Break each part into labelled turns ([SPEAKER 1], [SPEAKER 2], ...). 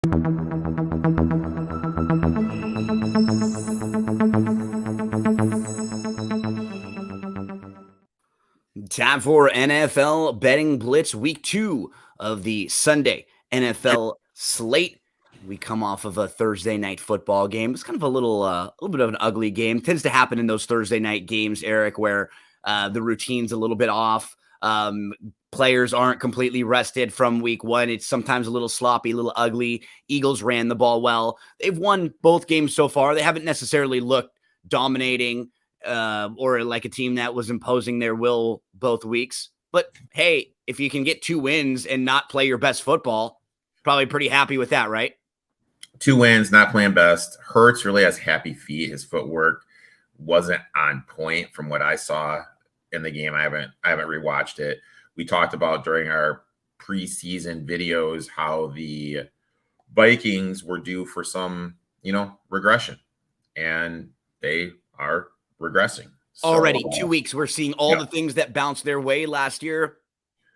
[SPEAKER 1] Time for NFL Betting Blitz, week 2 of the Sunday NFL slate. We come off of a Thursday night football game. It's kind of a little bit of an ugly game. It tends to happen in those Thursday night games, Eric, where the routine's a little bit off. Players aren't completely rested from week 1. It's sometimes a little sloppy, a little ugly. Eagles ran the ball well. They've won both games so far. They haven't necessarily looked dominating or like a team that was imposing their will both weeks. But hey, if you can get 2 wins and not play your best football, probably pretty happy with that, right?
[SPEAKER 2] 2 wins, not playing best. Hurts really has happy feet. His footwork wasn't on point from what I saw in the game. I haven't rewatched it. We talked about during our preseason videos how the Vikings were due for some, regression, and they are regressing.
[SPEAKER 1] Already 2 weeks, we're seeing all the things that bounced their way last year,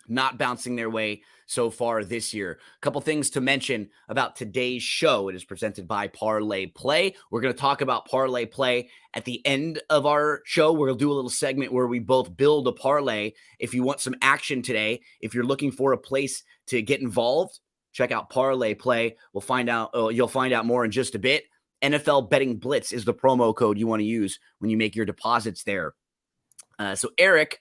[SPEAKER 1] not bouncing their way so far this year. A couple things to mention about today's show. It is presented by ParlayPlay. We're going to talk about ParlayPlay at the end of our show. We'll do a little segment where we both build a parlay. If you want some action today, if you're looking for a place to get involved, check out ParlayPlay. You'll find out more in just a bit. NFL Betting Blitz is the promo code you want to use when you make your deposits there. So, Eric,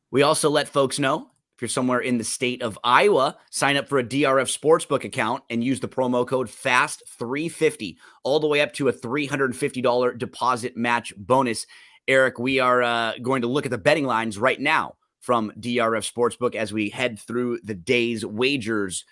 [SPEAKER 1] we also let folks know, if you're somewhere in the state of Iowa, sign up for a DRF Sportsbook account and use the promo code FAST350, all the way up to a $350 deposit match bonus. Eric, we are going to look at the betting lines right now from DRF Sportsbook as we head through the day's wagers.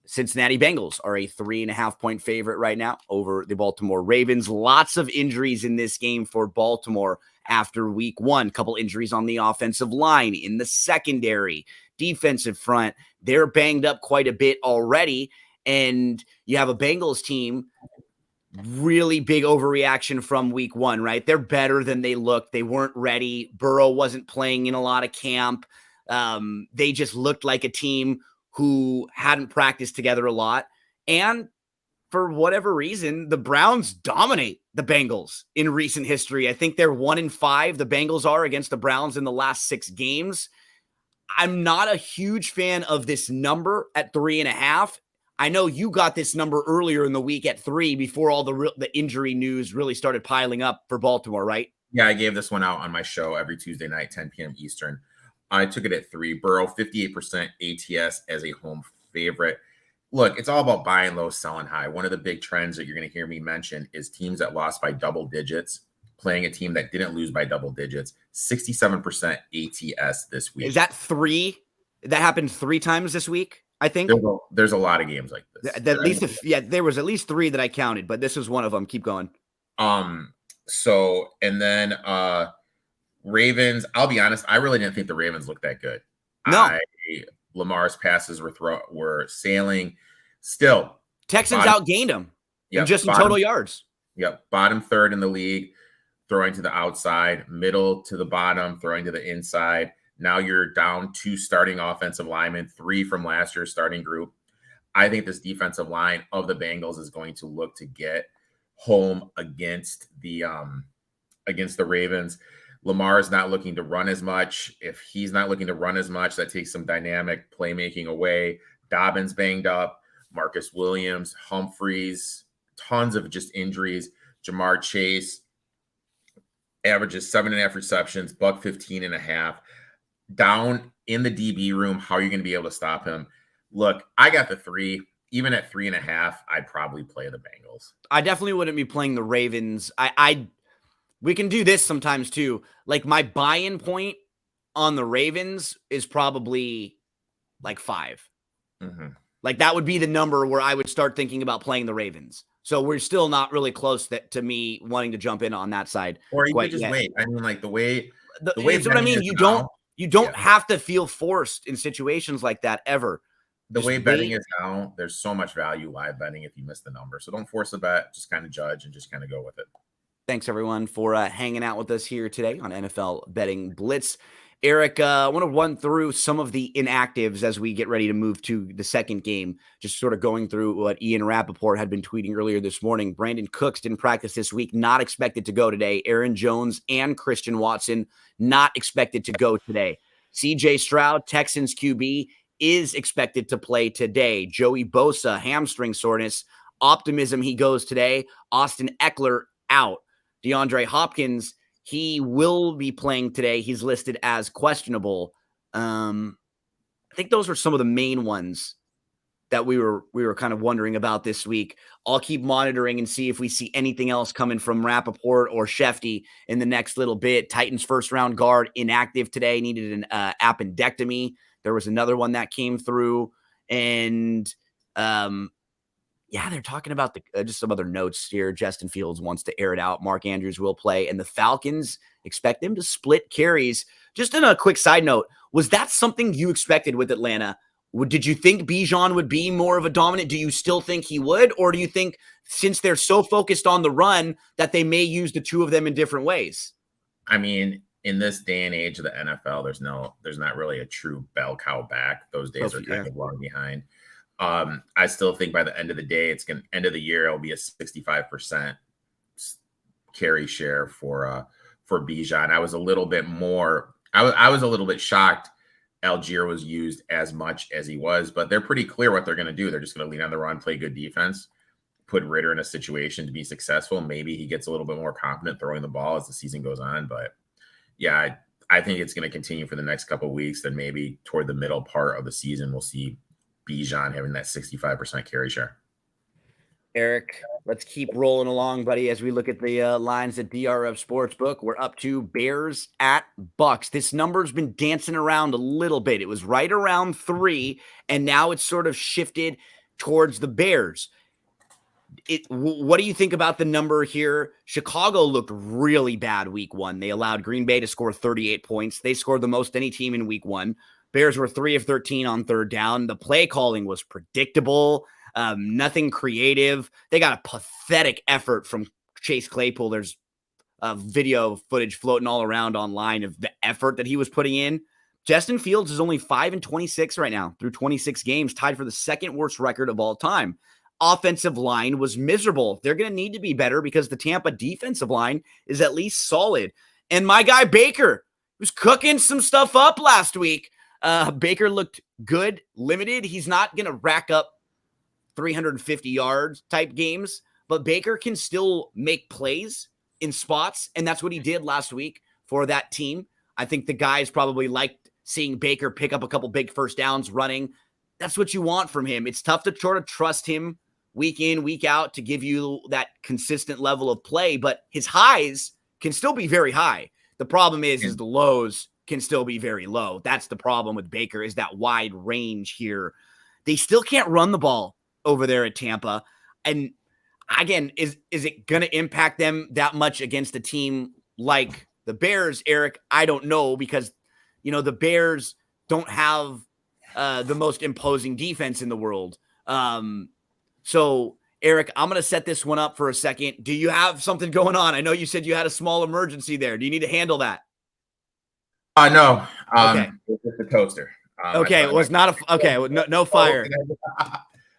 [SPEAKER 1] Cincinnati Bengals are a 3.5-point favorite right now over the Baltimore Ravens. Lots of injuries in this game for Baltimore after week 1. Couple injuries on the offensive line, in the secondary, defensive front. They're banged up quite a bit already. And you have a Bengals team, really big overreaction from week 1, right? They're better than they looked. They weren't ready. Burrow wasn't playing in a lot of camp. They just looked like a team who hadn't practiced together a lot. And for whatever reason, the Browns dominate the Bengals in recent history. I think they're 1-5. The Bengals are against the Browns in the last 6 games. I'm not a huge fan of this number at 3.5. I know you got this number earlier in the week at 3 before all the injury news really started piling up for Baltimore, right?
[SPEAKER 2] Yeah, I gave this one out on my show every Tuesday night, 10 p.m. Eastern. I took it at 3. Burrow, 58% ATS as a home favorite. Look, it's all about buying low, selling high. One of the big trends that you're going to hear me mention is teams that lost by double digits playing a team that didn't lose by double digits. 67% ATS this week.
[SPEAKER 1] Is that 3? That happened 3 times this week, I think?
[SPEAKER 2] There's a lot of games like this.
[SPEAKER 1] There was at least 3 that I counted, but this was one of them. Keep going.
[SPEAKER 2] So, and then Ravens, I'll be honest, I really didn't think the Ravens looked that good.
[SPEAKER 1] No.
[SPEAKER 2] Lamar's passes were sailing. Still,
[SPEAKER 1] Texans outgained them in total yards.
[SPEAKER 2] Yep, bottom 3rd in the league, throwing to the outside, middle to the bottom, throwing to the inside. Now you're down 2 starting offensive linemen, 3 from last year's starting group. I think this defensive line of the Bengals is going to look to get home against the Ravens. Lamar is not looking to run as much. If he's not looking to run as much, that takes some dynamic playmaking away. Dobbins banged up. Marcus Williams, Humphreys, tons of just injuries. Jamar Chase averages 7.5 receptions, $115.5. Down in the DB room, how are you going to be able to stop him? Look, I got the 3. Even at 3.5, I'd probably play the Bengals.
[SPEAKER 1] I definitely wouldn't be playing the Ravens. We can do this sometimes too. Like, my buy-in point on the Ravens is probably like 5.
[SPEAKER 2] Mm-hmm.
[SPEAKER 1] Like, that would be the number where I would start thinking about playing the Ravens. So we're still not really close to me wanting to jump in on that side.
[SPEAKER 2] Or you could just wait. I mean, like the way
[SPEAKER 1] that's what I mean. You don't have to feel forced in situations like that ever.
[SPEAKER 2] The way betting is now, there's so much value live betting if you miss the number. So don't force a bet. Just kind of judge and just kind of go with it.
[SPEAKER 1] Thanks, everyone, for hanging out with us here today on NFL Betting Blitz. Erik, I want to run through some of the inactives as we get ready to move to the second game. Just sort of going through what Ian Rappaport had been tweeting earlier this morning. Brandon Cooks didn't practice this week, not expected to go today. Aaron Jones and Christian Watson not expected to go today. CJ Stroud, Texans QB, is expected to play today. Joey Bosa, hamstring soreness. Optimism, he goes today. Austin Eckler out. DeAndre Hopkins, he will be playing today. He's listed as questionable. I think those are some of the main ones that we were kind of wondering about this week. I'll keep monitoring and see if we see anything else coming from Rappaport or Shefty in the next little bit. Titans first round guard inactive today, needed an appendectomy. There was another one that came through, and yeah, they're talking about just some other notes here. Justin Fields wants to air it out. Mark Andrews will play, and the Falcons expect them to split carries. Just in a quick side note, was that something you expected with Atlanta? Did you think Bijan would be more of a dominant? Do you still think he would? Or do you think since they're so focused on the run that they may use the two of them in different ways?
[SPEAKER 2] I mean, in this day and age of the NFL, there's not really a true bell cow back. Those days are kind of long behind. I still think by the end of the day, end of the year, it'll be a 65% carry share for Bijan. I was a little bit more, I was a little bit shocked Algier was used as much as he was, but they're pretty clear what they're going to do. They're just going to lean on the run, play good defense, put Ritter in a situation to be successful. Maybe he gets a little bit more confident throwing the ball as the season goes on. But yeah, I think it's going to continue for the next couple of weeks. Then maybe toward the middle part of the season, we'll see Bijan having that 65% carry share.
[SPEAKER 1] Erik, let's keep rolling along, buddy, as we look at the lines at DRF Sportsbook. We're up to Bears at Bucks. This number's been dancing around a little bit. It was right around 3, and now it's sort of shifted towards the Bears. What do you think about the number here? Chicago looked really bad week 1. They allowed Green Bay to score 38 points. They scored the most any team in week 1. Bears were 3 of 13 on third down. The play calling was predictable. Nothing creative. They got a pathetic effort from Chase Claypool. There's video footage floating all around online of the effort that he was putting in. Justin Fields is only 5-26 right now through 26 games, tied for the second worst record of all time. Offensive line was miserable. They're going to need to be better because the Tampa defensive line is at least solid. And my guy Baker was cooking some stuff up last week. Baker looked good, limited. He's not going to rack up 350 yards type games, but Baker can still make plays in spots, and that's what he did last week for that team. I think the guys probably liked seeing Baker pick up a couple big first downs running. That's what you want from him. It's tough to sort of trust him week in, week out to give you that consistent level of play, but his highs can still be very high. The problem is the lows can still be very low. That's the problem with Baker, is that wide range here. They still can't run the ball over there at Tampa. And again, is it going to impact them that much against a team like the Bears, Erik? I don't know, because, the Bears don't have the most imposing defense in the world. So, Erik, I'm going to set this one up for a second. Do you have something going on? I know you said you had a small emergency there. Do you need to handle that?
[SPEAKER 2] No.
[SPEAKER 1] Okay.
[SPEAKER 2] It's just a toaster.
[SPEAKER 1] Okay, it was not no fire.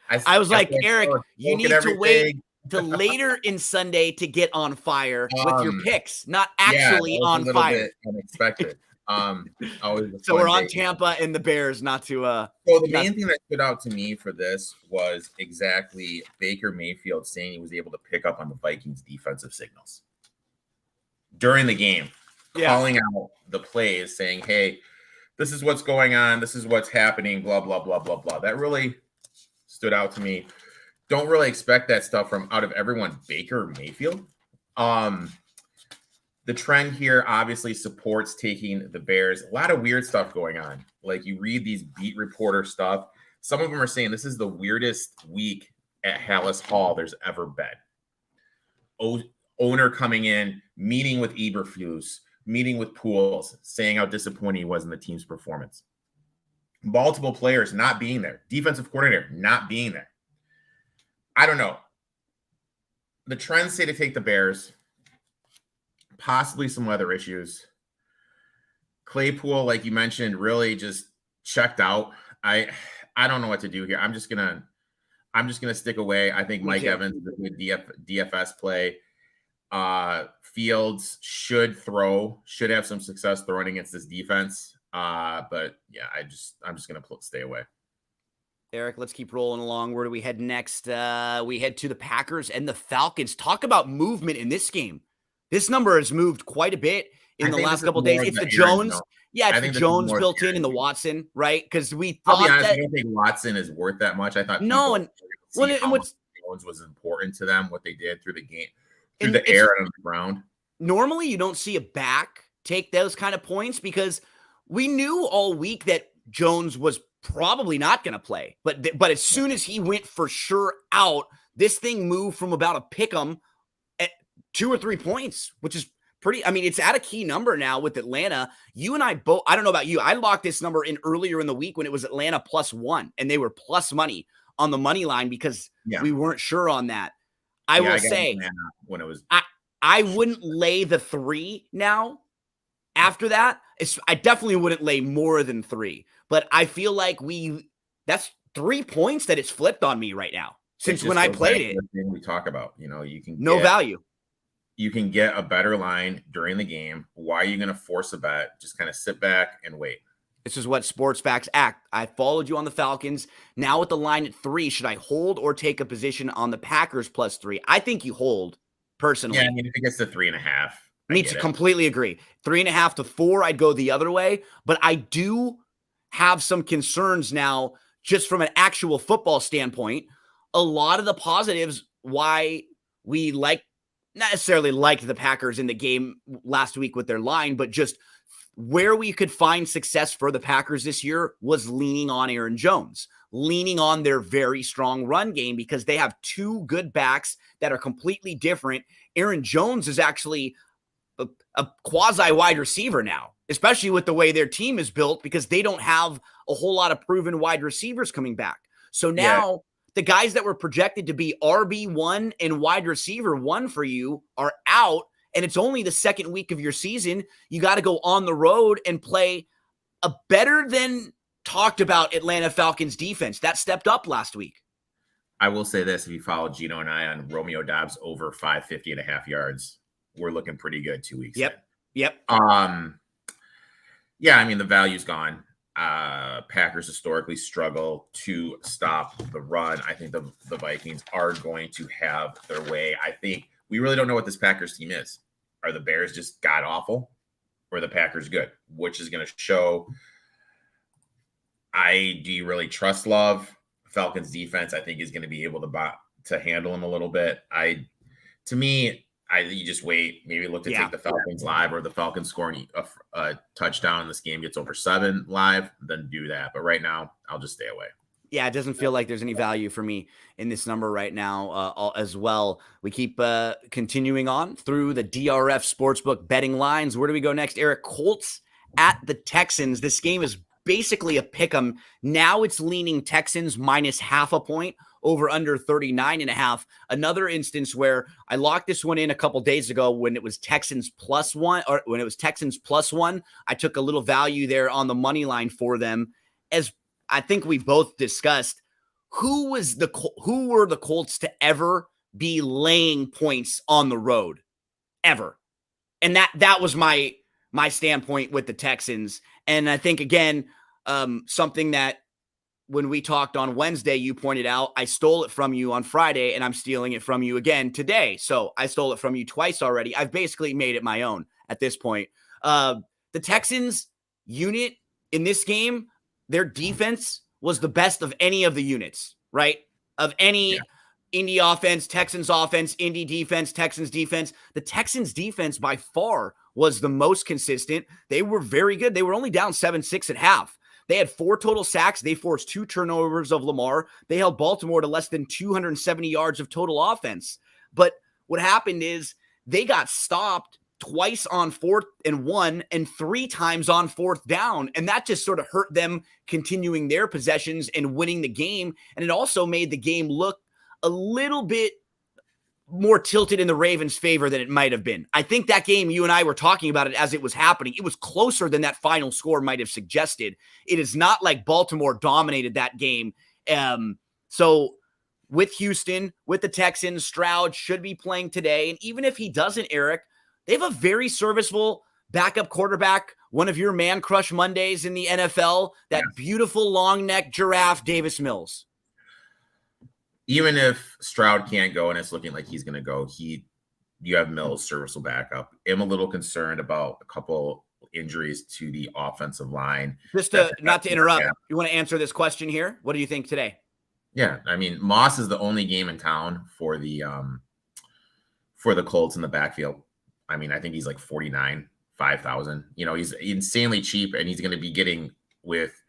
[SPEAKER 1] I was like, Erik, you need to wait till later in Sunday to get on fire with your picks, not actually on fire.
[SPEAKER 2] Unexpected.
[SPEAKER 1] So we're on Tampa and the Bears, not to.
[SPEAKER 2] So the main thing that stood out to me for this was exactly Baker Mayfield saying he was able to pick up on the Vikings' defensive signals during the game, calling out the plays, saying, "Hey, this is what's going on. This is what's happening. Blah blah blah blah blah." That really stood out to me. Don't really expect that stuff from out of everyone. Baker Mayfield. The trend here obviously supports taking the Bears. A lot of weird stuff going on. Like, you read these beat reporter stuff. Some of them are saying this is the weirdest week at Hallis Hall there's ever been. Owner coming in, meeting with Eberflus, meeting with Pools, saying how disappointing he was in the team's performance. Multiple players not being there. Defensive coordinator not being there. I don't know. The trends say to take the Bears. Possibly some weather issues. Claypool, like you mentioned, really just checked out. I don't know what to do here. I'm just gonna stick away. I think
[SPEAKER 1] Me
[SPEAKER 2] Mike
[SPEAKER 1] too.
[SPEAKER 2] Evans is a good DFS play. Fields should have some success throwing against this defense. But yeah, I'm just gonna stay away.
[SPEAKER 1] Eric, let's keep rolling along. Where do we head next? We head to the Packers and the Falcons. Talk about movement in this game. This number has moved quite a bit in the last couple of days. It's the Jones. Yeah, it's the Jones built in and the Watson, right? Because we thought
[SPEAKER 2] I'll be honest,
[SPEAKER 1] that
[SPEAKER 2] I don't think Watson is worth that much. I thought
[SPEAKER 1] no, and
[SPEAKER 2] what's Jones was important to them, what they did through the game, through the air and on the ground.
[SPEAKER 1] Normally, you don't see a back take those kind of points because we knew all week that Jones was probably not going to play. But as soon as he went for sure out, this thing moved from about a pick 'em at 2 or 3 points, which is pretty. I mean, it's at a key number now with Atlanta. You and I both, I don't know about you. I locked this number in earlier in the week when it was Atlanta +1 and they were plus money on the money line because we weren't sure on that. I will say
[SPEAKER 2] when it was,
[SPEAKER 1] I wouldn't lay the 3 now. After that, I definitely wouldn't lay more than 3, but I feel like that's 3 points that it's flipped on me right now since when I played it.
[SPEAKER 2] We talk about, you can
[SPEAKER 1] value.
[SPEAKER 2] You can get a better line during the game. Why are you going to force a bet? Just kind of sit back and wait.
[SPEAKER 1] This is what sports backs act. I followed you on the Falcons. Now with the line at 3, should I hold or take a position on the Packers +3? I think you hold personally.
[SPEAKER 2] Yeah, I mean, if it gets to 3.5.
[SPEAKER 1] Me too, completely agree. 3.5 to 4, I'd go the other way. But I do have some concerns now, just from an actual football standpoint. A lot of the positives why we not necessarily liked the Packers in the game last week with their line, but just where we could find success for the Packers this year was leaning on Aaron Jones, leaning on their very strong run game because they have 2 good backs that are completely different. Aaron Jones is actually a quasi wide receiver now, especially with the way their team is built because they don't have a whole lot of proven wide receivers coming back. So now the guys that were projected to be RB1 and wide receiver 1 for you are out, and it's only the second week of your season. You got to go on the road and play a better than talked about Atlanta Falcons defense that stepped up last week.
[SPEAKER 2] I will say this, if you follow Gino and I on Romeo Dobbs over 550.5 yards, we're looking pretty good 2 weeks.
[SPEAKER 1] Yep.
[SPEAKER 2] Yeah, I mean, the value's gone. Packers historically struggle to stop the run. I think the Vikings are going to have their way. I think we really don't know what this Packers team is. Are the Bears just god awful or the Packers good? Which is going to show. Do you really trust Love? Falcons defense, I think, is going to be able to handle him a little bit. You just wait, maybe look to take the Falcons live, or the Falcons scoring a touchdown. This game gets over 7 live, then do that. But right now, I'll just stay away.
[SPEAKER 1] Yeah, it doesn't feel like there's any value for me in this number right now as well. We keep continuing on through the DRF Sportsbook betting lines. Where do we go next, Eric? Colts at the Texans. This game is basically a pick 'em. Now it's leaning Texans -0.5 point over under 39.5. Another instance where I locked this one in a couple days ago when it was Texans +1, or when it was Texans +1. I took a little value there on the money line for them. As I think we both discussed, who were the Colts to ever be laying points on the road ever? And that was my standpoint with the Texans. And I think, again, something that when we talked on Wednesday, you pointed out, I stole it from you on Friday, and I'm stealing it from you again today. So I stole it from you twice already. I've basically made it my own at this point. The Texans unit in this game, their defense was the best of any of the units, right? Of any Indy offense, Texans offense, Indy defense, Texans defense. The Texans defense by far was the most consistent. They were very good. They were only down 7-6 at half. They had 4 total sacks. They forced 2 turnovers of Lamar. They held Baltimore to less than 270 yards of total offense. But what happened is they got stopped twice on 4th and 1 and 3 times on 4th down. And that just sort of hurt them continuing their possessions and winning the game. And it also made the game look a little bit more tilted in the Ravens' favor than it might have been. I think that game, you and I were talking about it as it was happening. It was closer than that final score might have suggested. It is not like Baltimore dominated that game. So with Houston, with the Texans, Stroud should be playing today. And even if he doesn't, Eric, they have a very serviceable backup quarterback, one of your man crush Mondays in the NFL, that beautiful long neck giraffe, Davis Mills.
[SPEAKER 2] Even if Stroud can't go and it's looking like he's going to go, you have Mills serviceable backup. I'm a little concerned about a couple injuries to the offensive line.
[SPEAKER 1] Just to not to interrupt, you want to answer this question here? What do you think today?
[SPEAKER 2] Yeah, I mean, Moss is the only game in town for the Colts in the backfield. I mean, I think he's like 49, 5,000. He's insanely cheap, and he's going to be getting with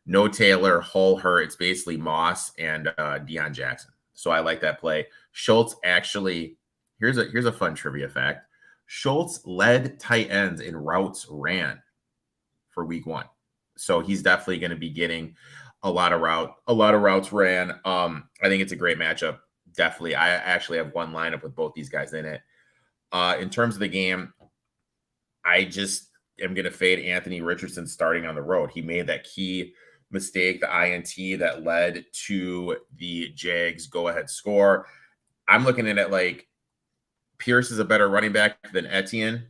[SPEAKER 2] no Taylor, Hull hurt. It's basically Moss and Deion Jackson. So I like that play. Schultz actually, here's a fun trivia fact. Schultz led tight ends in routes ran for week 1. So he's definitely going to be getting a lot of routes ran. I think it's a great matchup. Definitely. I actually have one lineup with both these guys in it. In terms of the game, I just am going to fade Anthony Richardson starting on the road. He made that key mistake, the INT that led to the Jags go-ahead score. I'm looking at it like Pierce is a better running back than Etienne.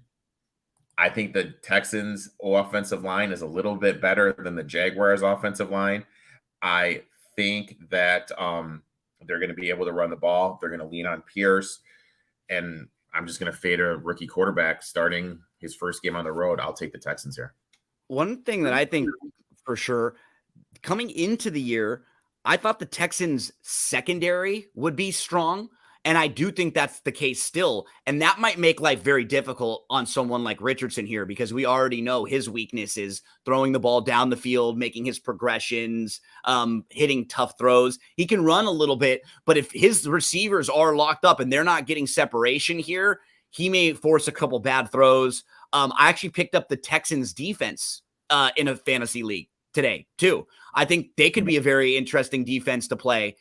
[SPEAKER 2] I think the Texans' offensive line is a little bit better than the Jaguars' offensive line. I think that they're going to be able to run the ball. They're going to lean on Pierce. And I'm just going to fade a rookie quarterback starting his first game on the road. I'll take the Texans here.
[SPEAKER 1] One thing that I think for sure, coming into the year, I thought the Texans' secondary would be strong. And I do think that's the case still. And that might make life very difficult on someone like Richardson here, because we already know his weakness is throwing the ball down the field, making his progressions, hitting tough throws. He can run a little bit, but if his receivers are locked up and they're not getting separation here, he may force a couple bad throws. I actually picked up the Texans defense in a fantasy league today too. I think they could be a very interesting defense to play.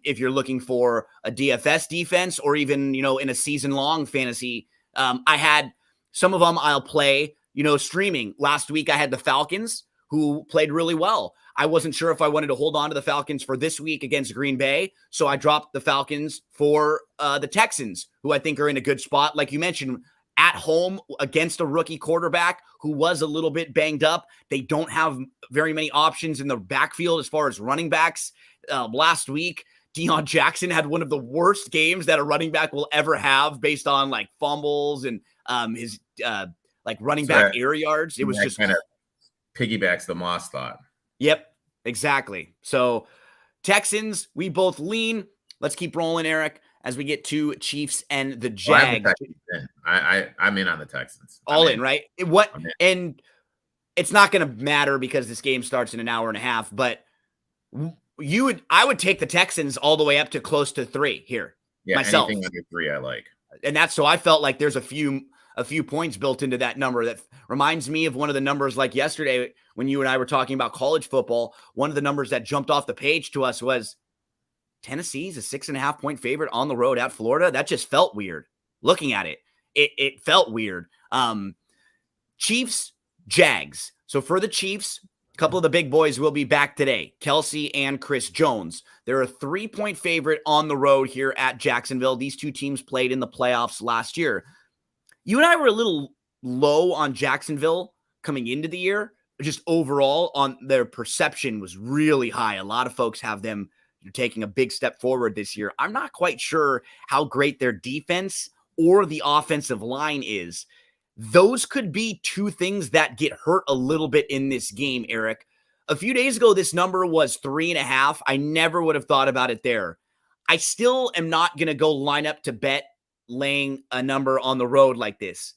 [SPEAKER 1] If you're looking for a DFS defense or even, in a season-long fantasy. I had some of them I'll play, streaming. Last week I had the Falcons, who played really well. I wasn't sure if I wanted to hold on to the Falcons for this week against Green Bay, so I dropped the Falcons for the Texans, who I think are in a good spot. Like you mentioned, at home against a rookie quarterback who was a little bit banged up. They don't have very many options in the backfield as far as running backs. Last week, Deion Jackson had one of the worst games that a running back will ever have based on like fumbles and his running back air yards. It was just
[SPEAKER 2] kind of piggybacks the Moss thought.
[SPEAKER 1] Yep, exactly. So Texans, we both lean. Let's keep rolling, Eric, as we get to Chiefs and the Jags.
[SPEAKER 2] I'm in on the Texans.
[SPEAKER 1] All in, right? And it's not going to matter because this game starts in an hour and a half, but I would take the Texans all the way up to close to 3 here.
[SPEAKER 2] Yeah,
[SPEAKER 1] myself.
[SPEAKER 2] Anything under 3 I like.
[SPEAKER 1] And that's so I felt like there's a few points built into that number that reminds me of one of the numbers like yesterday when you and I were talking about college football. One of the numbers that jumped off the page to us was Tennessee's a 6.5 point favorite on the road at Florida. That just felt weird. Looking at it, it felt weird. Chiefs, Jags. So for the Chiefs, a couple of the big boys will be back today, Kelsey and Chris Jones. They're a 3-point favorite on the road here at Jacksonville. These two teams played in the playoffs last year. You and I were a little low on Jacksonville coming into the year. Just overall on their perception was really high. A lot of folks have them taking a big step forward this year. I'm not quite sure how great their defense or the offensive line is. Those could be two things that get hurt a little bit in this game, Eric. A few days ago, this number was 3.5. I never would have thought about it there. I still am not going to go line up to bet laying a number on the road like this.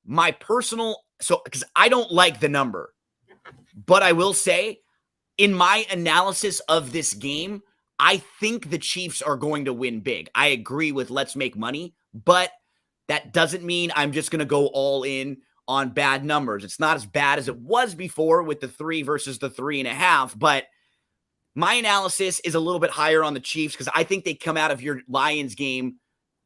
[SPEAKER 1] Because I don't like the number, but I will say in my analysis of this game, I think the Chiefs are going to win big. I agree with let's make money, but that doesn't mean I'm just going to go all in on bad numbers. It's not as bad as it was before with the 3 versus the 3.5, but my analysis is a little bit higher on the Chiefs because I think they come out of your Lions game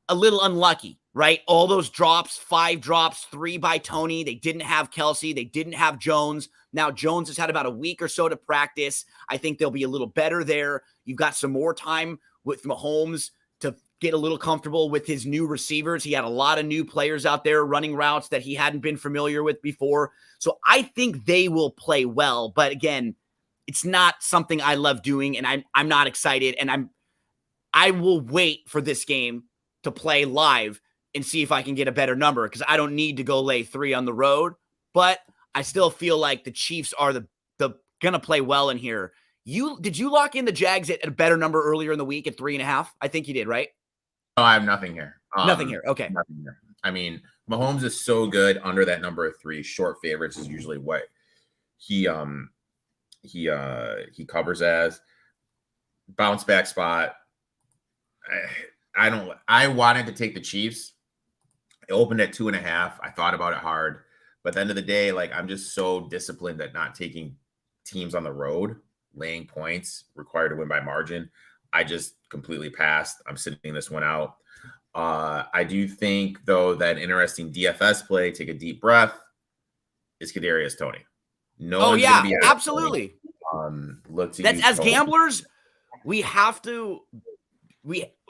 [SPEAKER 1] a little unlucky, right? All those drops, 5 drops, 3 by Tony. They didn't have Kelsey. They didn't have Jones. Now Jones has had about a week or so to practice. I think they'll be a little better there. You've got some more time with Mahomes to get a little comfortable with his new receivers. He had a lot of new players out there running routes that he hadn't been familiar with before. So I think they will play well. But again, it's not something I love doing, and I'm not excited. And I will wait for this game to play live and see if I can get a better number, because I don't need to go lay 3 on the road. But I still feel like the Chiefs are the gonna play well in here. Did you lock in the Jags at a better number earlier in the week at 3.5? I think you did, right?
[SPEAKER 2] Oh, I have nothing here.
[SPEAKER 1] Nothing here. Okay.
[SPEAKER 2] Nothing here. I mean, Mahomes is so good under that number of 3. Short favorites is usually what he covers as. Bounce back spot. I wanted to take the Chiefs. It opened at 2.5. I thought about it hard, but at the end of the day, like, I'm just so disciplined at not taking teams on the road, laying points required to win by margin. I just completely passed. I'm sitting this one out. I do think, though, that interesting DFS play, take a deep breath, is Kadarius Toney. One's gonna be
[SPEAKER 1] absolutely.
[SPEAKER 2] That's
[SPEAKER 1] as Toney. Gamblers, we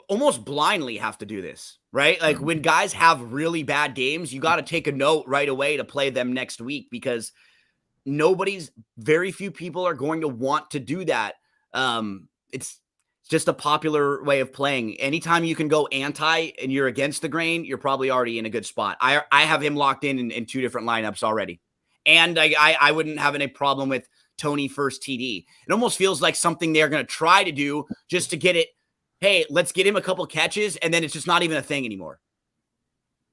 [SPEAKER 1] almost blindly have to do this, right? Like, when guys have really bad games, you got to take a note right away to play them next week, because very few people are going to want to do that. It's just a popular way of playing. Anytime you can go anti and you're against the grain, you're probably already in a good spot. I have him locked in 2 different lineups already. And I wouldn't have any problem with Toney first TD. It almost feels like something they're going to try to do just to get it. Hey, let's get him a couple catches, and then it's just not even a thing anymore.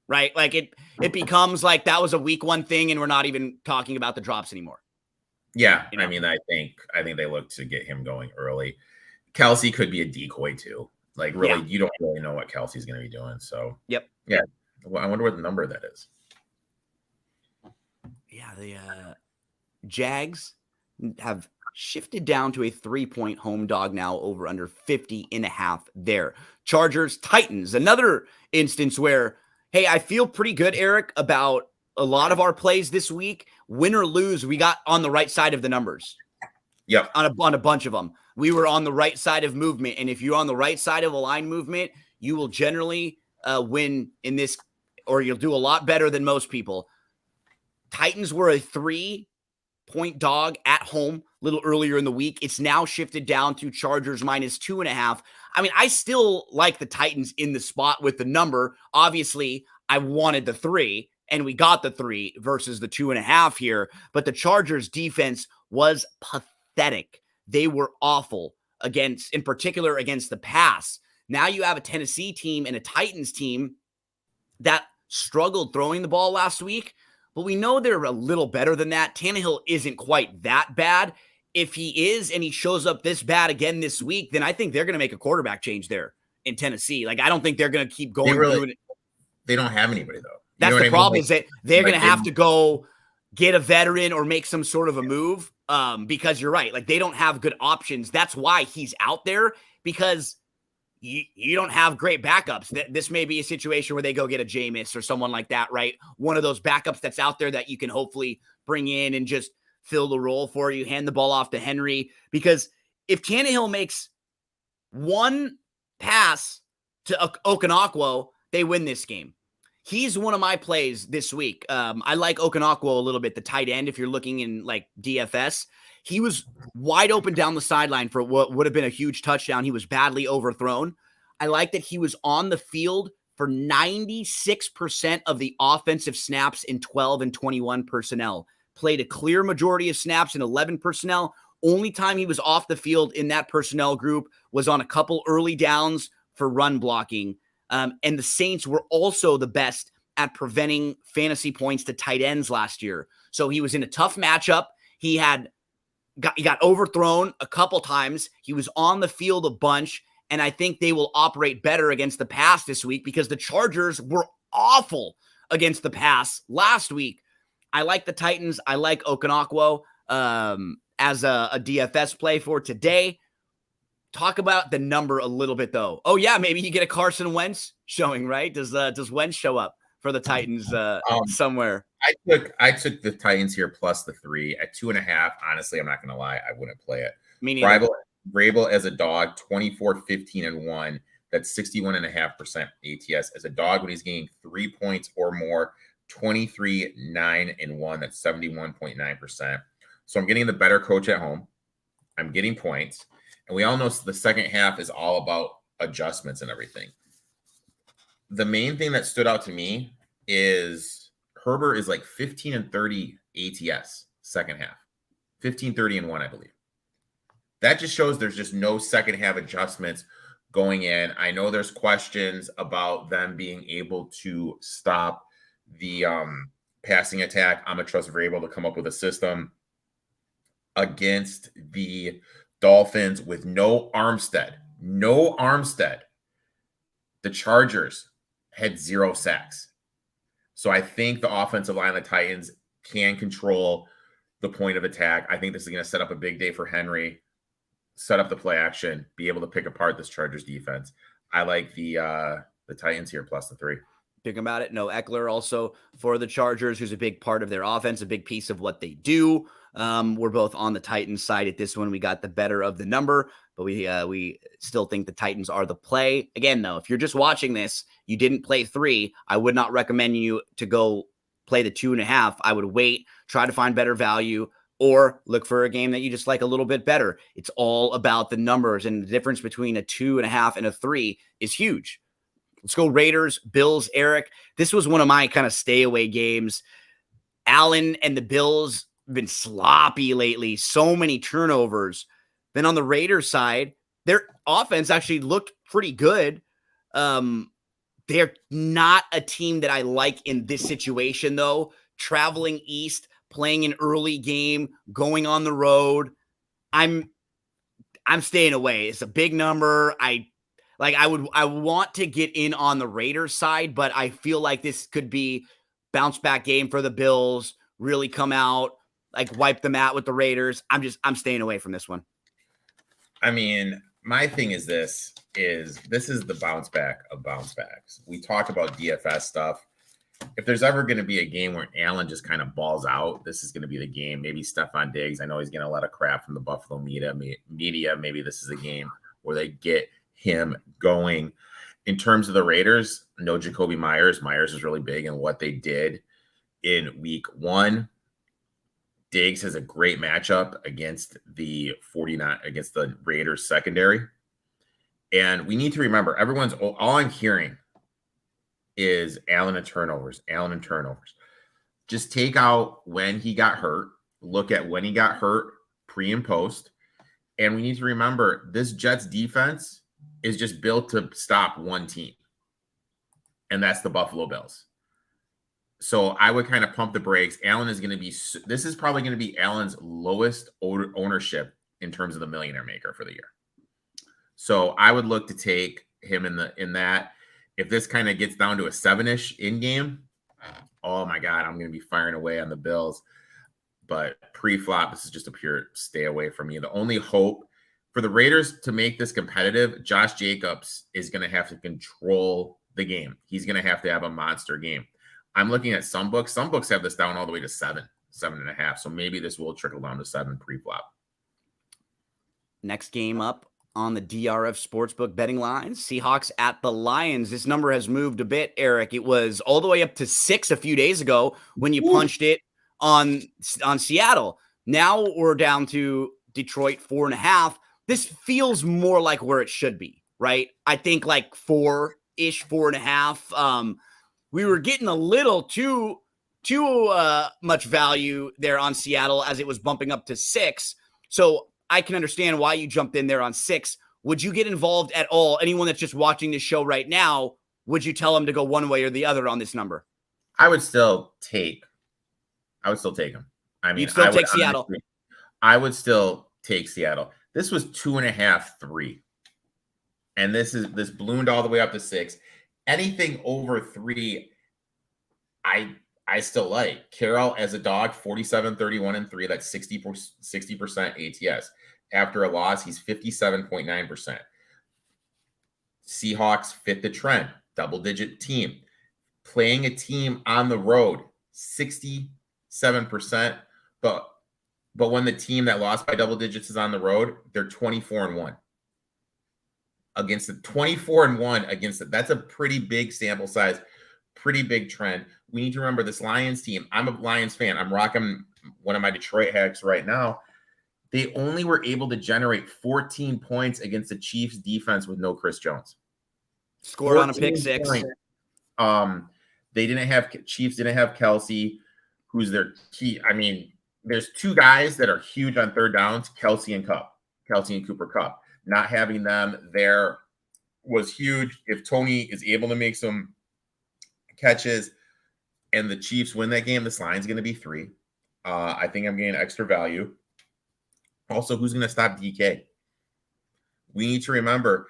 [SPEAKER 1] Right? Like, it becomes like that was a week 1 thing, and we're not even talking about the drops anymore.
[SPEAKER 2] Yeah, I mean, I think they look to get him going early. Kelsey could be a decoy too. Like, really, you don't really know what Kelsey's going to be doing. So, yeah. Well, I wonder what the number that is.
[SPEAKER 1] Yeah, the Jags have shifted down to a 3-point home dog now, over under 50.5 there. Chargers, Titans, another instance where, hey, I feel pretty good, Eric, about a lot of our plays this week. Win or lose, we got on the right side of the numbers.
[SPEAKER 2] Yep.
[SPEAKER 1] On a bunch of them. We were on the right side of movement. And if you're on the right side of a line movement, you will generally win in this, or you'll do a lot better than most people. Titans were a 3-point dog at home a little earlier in the week. It's now shifted down to Chargers -2.5. I mean, I still like the Titans in the spot with the number. Obviously, I wanted the 3, and we got the 3 versus the 2.5 here. But the Chargers defense was pathetic. They were awful in particular against the pass. Now you have a Tennessee team and a Titans team that struggled throwing the ball last week, but we know they're a little better than that. Tannehill isn't quite that bad. If he is, and he shows up this bad again this week, then I think they're going to make a quarterback change there in Tennessee. Like, I don't think they're going to keep going through it.
[SPEAKER 2] They don't have anybody, though.
[SPEAKER 1] That's the problem, is that they're going to have to go get a veteran or make some sort of a move, because you're right. Like, they don't have good options. That's why he's out there, because you don't have great backups. This may be a situation where they go get a Jameis or someone like that, right? One of those backups that's out there that you can hopefully bring in and just fill the role for you, hand the ball off to Henry. Because if Tannehill makes 1 pass to Okanakwo, they win this game. He's one of my plays this week. I like Okanakwo a little bit, the tight end, if you're looking in like DFS. He was wide open down the sideline for what would have been a huge touchdown. He was badly overthrown. I like that he was on the field for 96% of the offensive snaps in 12 and 21 personnel. Played a clear majority of snaps in 11 personnel. Only time he was off the field in that personnel group was on a couple early downs for run blocking. And the Saints were also the best at preventing fantasy points to tight ends last year. So he was in a tough matchup. He got overthrown a couple times. He was on the field a bunch, and I think they will operate better against the pass this week, because the Chargers were awful against the pass last week. I like the Titans. I like Okanakwo as a DFS play for today. Talk about the number a little bit, though. Oh, yeah, maybe you get a Carson Wentz showing, right? Does Wentz show up for the Titans somewhere?
[SPEAKER 2] I took the Titans here plus the 3 at 2.5. Honestly, I'm not going to lie. I wouldn't play it.
[SPEAKER 1] Me neither.
[SPEAKER 2] Vrabel as a dog, 24-15-1. That's 61.5% ATS. As a dog, when he's getting 3 points or more, 23-9-1. That's 71.9%. So I'm getting the better coach at home. I'm getting points. And we all know the second half is all about adjustments and everything. The main thing that stood out to me is Herbert is like 15-30 ATS second half. 15-30-1, I believe. That just shows there's just no second half adjustments going in. I know there's questions about them being able to stop the passing attack. I'm going to trust Vrabel to come up with a system against the Dolphins with no Armstead. No Armstead. The Chargers had 0 sacks. So I think the offensive line of the Titans can control the point of attack. I think this is going to set up a big day for Henry, set up the play action, be able to pick apart this Chargers defense. I like the Titans here plus the 3.
[SPEAKER 1] Think about it. No Eckler also for the Chargers, who's a big part of their offense, a big piece of what they do. We're both on the Titans side at this one. We got the better of the number, but we still think the Titans are the play. Again, though, if you're just watching this, you didn't play 3, I would not recommend you to go play the 2.5. I would wait, try to find better value, or look for a game that you just like a little bit better. It's all about the numbers, and the difference between a 2.5 and a 3 is huge. Let's go Raiders, Bills, Eric. This was one of my kind of stay away games. Allen and the Bills have been sloppy lately. So many turnovers. Then on the Raiders side, their offense actually looked pretty good. They're not a team that I like in this situation, though. Traveling east, playing an early game, going on the road. I'm staying away. It's a big number. I want to get in on the Raiders side, but I feel like this could be bounce back game for the Bills, really come out, like wipe them out with the Raiders. I'm staying away from this one.
[SPEAKER 2] I mean, my thing is this is the bounce back of bounce backs. We talked about DFS stuff. If there's ever going to be a game where Allen just kind of balls out, this is going to be the game. Maybe Stephon Diggs. I know he's getting a lot of crap from the Buffalo media. Maybe this is a game where they get him going. In terms of the Raiders, no Jacoby Myers. Myers is really big in what they did in week 1. Diggs has a great matchup against the Raiders secondary. And we need to remember, all I'm hearing is Allen and turnovers. Just take out when he got hurt. Look at when he got hurt pre and post. And we need to remember this Jets defense is just built to stop one team. And that's the Buffalo Bills. So I would kind of pump the brakes. Allen is going to be, this is probably going to be Allen's lowest ownership in terms of the millionaire maker for the year. So I would look to take him in that. If this kind of gets down to a 7-ish in game, oh my God, I'm going to be firing away on the Bills. But pre-flop, this is just a pure stay away from me. The only hope for the Raiders to make this competitive, Josh Jacobs is going to have to control the game. He's going to have a monster game. I'm looking at some books. Some books have this down all the way to 7.5. So maybe this will trickle down to 7 pre-flop.
[SPEAKER 1] Next game up on the DRF Sportsbook betting lines, Seahawks at the Lions. This number has moved a bit, Eric. It was all the way up to 6 a few days ago when you punched it on Seattle. Now we're down to Detroit 4.5. This feels more like where it should be, right? I think like 4-ish, 4.5. We were getting a little too much value there on Seattle as it was bumping up to 6. So I can understand why you jumped in there on 6. Would you get involved at all? Anyone that's just watching this show right now, would you tell them to go one way or the other on this number?
[SPEAKER 2] I would still take him. I mean,
[SPEAKER 1] you'd still take Seattle.
[SPEAKER 2] I would still take Seattle. This was 2.5, 3. And this ballooned all the way up to 6. Anything over 3, I still like. Carroll as a dog, 47-31-3. That's 60% ATS. After a loss, he's 57.9%. Seahawks fit the trend. double-digit team. Playing a team on the road, 67%. But when the team that lost by double digits is on the road, they're 24-1. Against the 24-1 against it. That's a pretty big sample size, pretty big trend. We need to remember this Lions team. I'm a Lions fan. I'm rocking one of my Detroit hacks right now. They only were able to generate 14 points against the Chiefs defense with no Chris Jones.
[SPEAKER 1] Scored on a pick six.
[SPEAKER 2] Chiefs didn't have Kelsey, who's their key. I mean, there's two guys that are huge on third downs, Kelsey and Cooper Kupp. Not having them there was huge. If Tony is able to make some catches and the Chiefs win that game, this line's going to be 3. I think I'm getting extra value. Also, who's going to stop DK? We need to remember,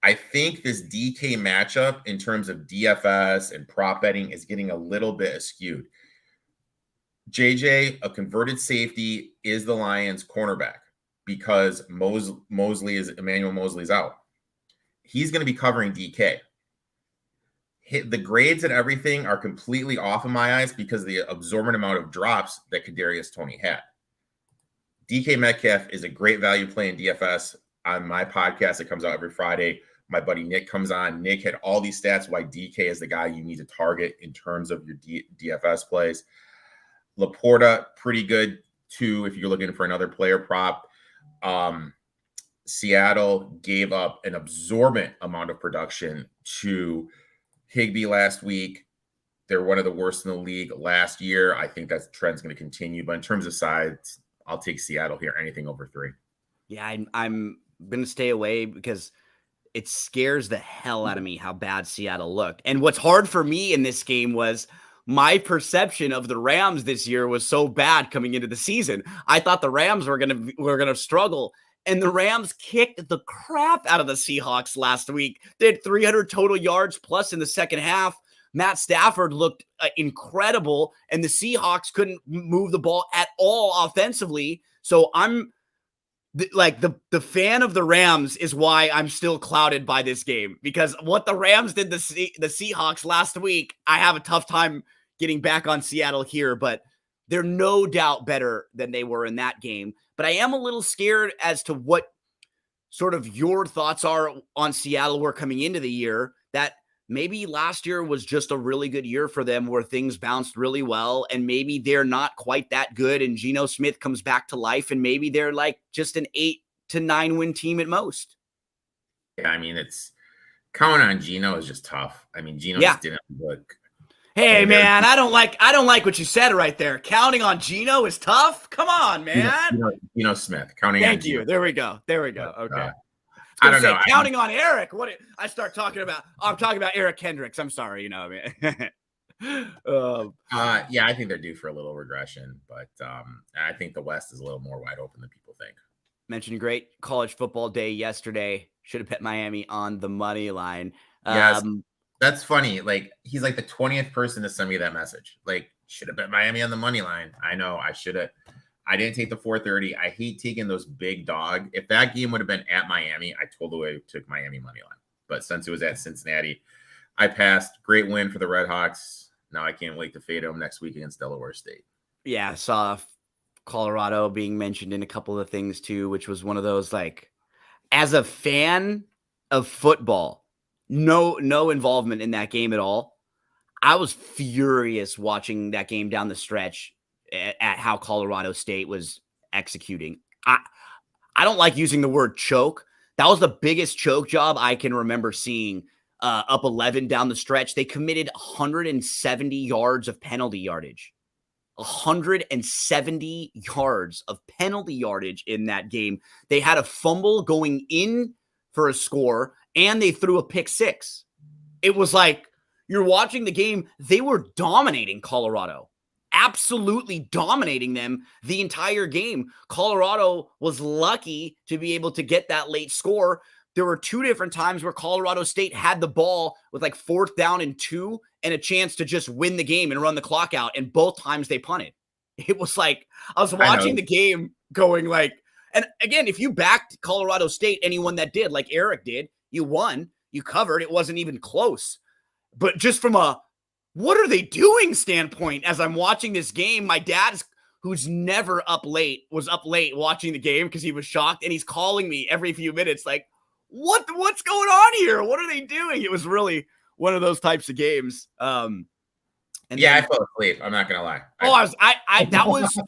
[SPEAKER 2] I think this DK matchup in terms of DFS and prop betting is getting a little bit skewed. JJ, a converted safety, is the Lions cornerback because Emmanuel Mosley's out. He's going to be covering DK. The grades and everything are completely off in my eyes because of the absorbent amount of drops that Kadarius Toney had. DK Metcalf is a great value play in DFS. On my podcast, it comes out every Friday. My buddy Nick comes on. Nick had all these stats why DK is the guy you need to target in terms of your DFS plays. Laporta, pretty good too if you're looking for another player prop. Seattle gave up an absorbent amount of production to Higbee last week. They're one of the worst in the league last year. I think that trend's going to continue. But in terms of size, I'll take Seattle here, anything over 3.
[SPEAKER 1] Yeah, I'm going to stay away because it scares the hell out of me how bad Seattle looked. And what's hard for me in this game was my perception of the Rams this year was so bad coming into the season. I thought the Rams were going to struggle. And the Rams kicked the crap out of the Seahawks last week. They had 300 total yards plus in the second half. Matt Stafford looked incredible, and the Seahawks couldn't move the ball at all offensively. So I'm the fan of the Rams is why I'm still clouded by this game, because what the Rams did the Seahawks last week, I have a tough time getting back on Seattle here, but they're no doubt better than they were in that game. But I am a little scared as to what sort of your thoughts are on Seattle were coming into the year, that maybe last year was just a really good year for them where things bounced really well, and maybe they're not quite that good and Geno Smith comes back to life and maybe they're like just an 8 to 9 win team at most.
[SPEAKER 2] Yeah, I mean, it's counting on Geno is just tough. I mean, Geno just didn't look.
[SPEAKER 1] Hey, man, I don't like what you said right there. Counting on Geno is tough? Come on, man.
[SPEAKER 2] Geno Smith. Counting on Geno.
[SPEAKER 1] There we go. Okay.
[SPEAKER 2] I don't know.
[SPEAKER 1] Counting on Eric. What I start talking about? I'm talking about Eric Kendricks. I'm sorry, man.
[SPEAKER 2] Yeah, I think they're due for a little regression, but I think the West is a little more wide open than people think.
[SPEAKER 1] Mentioned great college football day yesterday. Should have bet Miami on the money line.
[SPEAKER 2] Yes, that's funny. Like, he's like the 20th person to send me that message. Like, should have bet Miami on the money line. I know I should have. I didn't take the 430. I hate taking those big dog. If that game would have been at Miami, I totally took Miami money line. But since it was at Cincinnati, I passed. Great win for the Red Hawks. Now I can't wait to fade them next week against Delaware State.
[SPEAKER 1] Yeah, I saw Colorado being mentioned in a couple of things too, which was one of those, like, as a fan of football, no involvement in that game at all. I was furious watching that game down the stretch at how Colorado State was executing. I don't like using the word choke. That was the biggest choke job I can remember seeing, up 11 down the stretch. They committed 170 yards of penalty yardage. 170 yards of penalty yardage in that game. They had a fumble going in for a score, and they threw a pick six. It was like, you're watching the game, they were dominating Colorado. Absolutely dominating them the entire game. Colorado was lucky to be able to get that late score. There were 2 different times where Colorado State had the ball with like 4th down and 2 and a chance to just win the game and run the clock out. And both times they punted. It was like, I was watching the game going like, and again, if you backed Colorado State, anyone that did, like Eric did, you won, you covered. It wasn't even close. But just from a what are they doing standpoint, as I'm watching this game, my dad's, who's never up late, was up late watching the game because he was shocked, and he's calling me every few minutes like, what's going on here? What are they doing? It was really one of those types of games. And
[SPEAKER 2] yeah, then, I fell asleep. I'm not gonna lie.
[SPEAKER 1] That was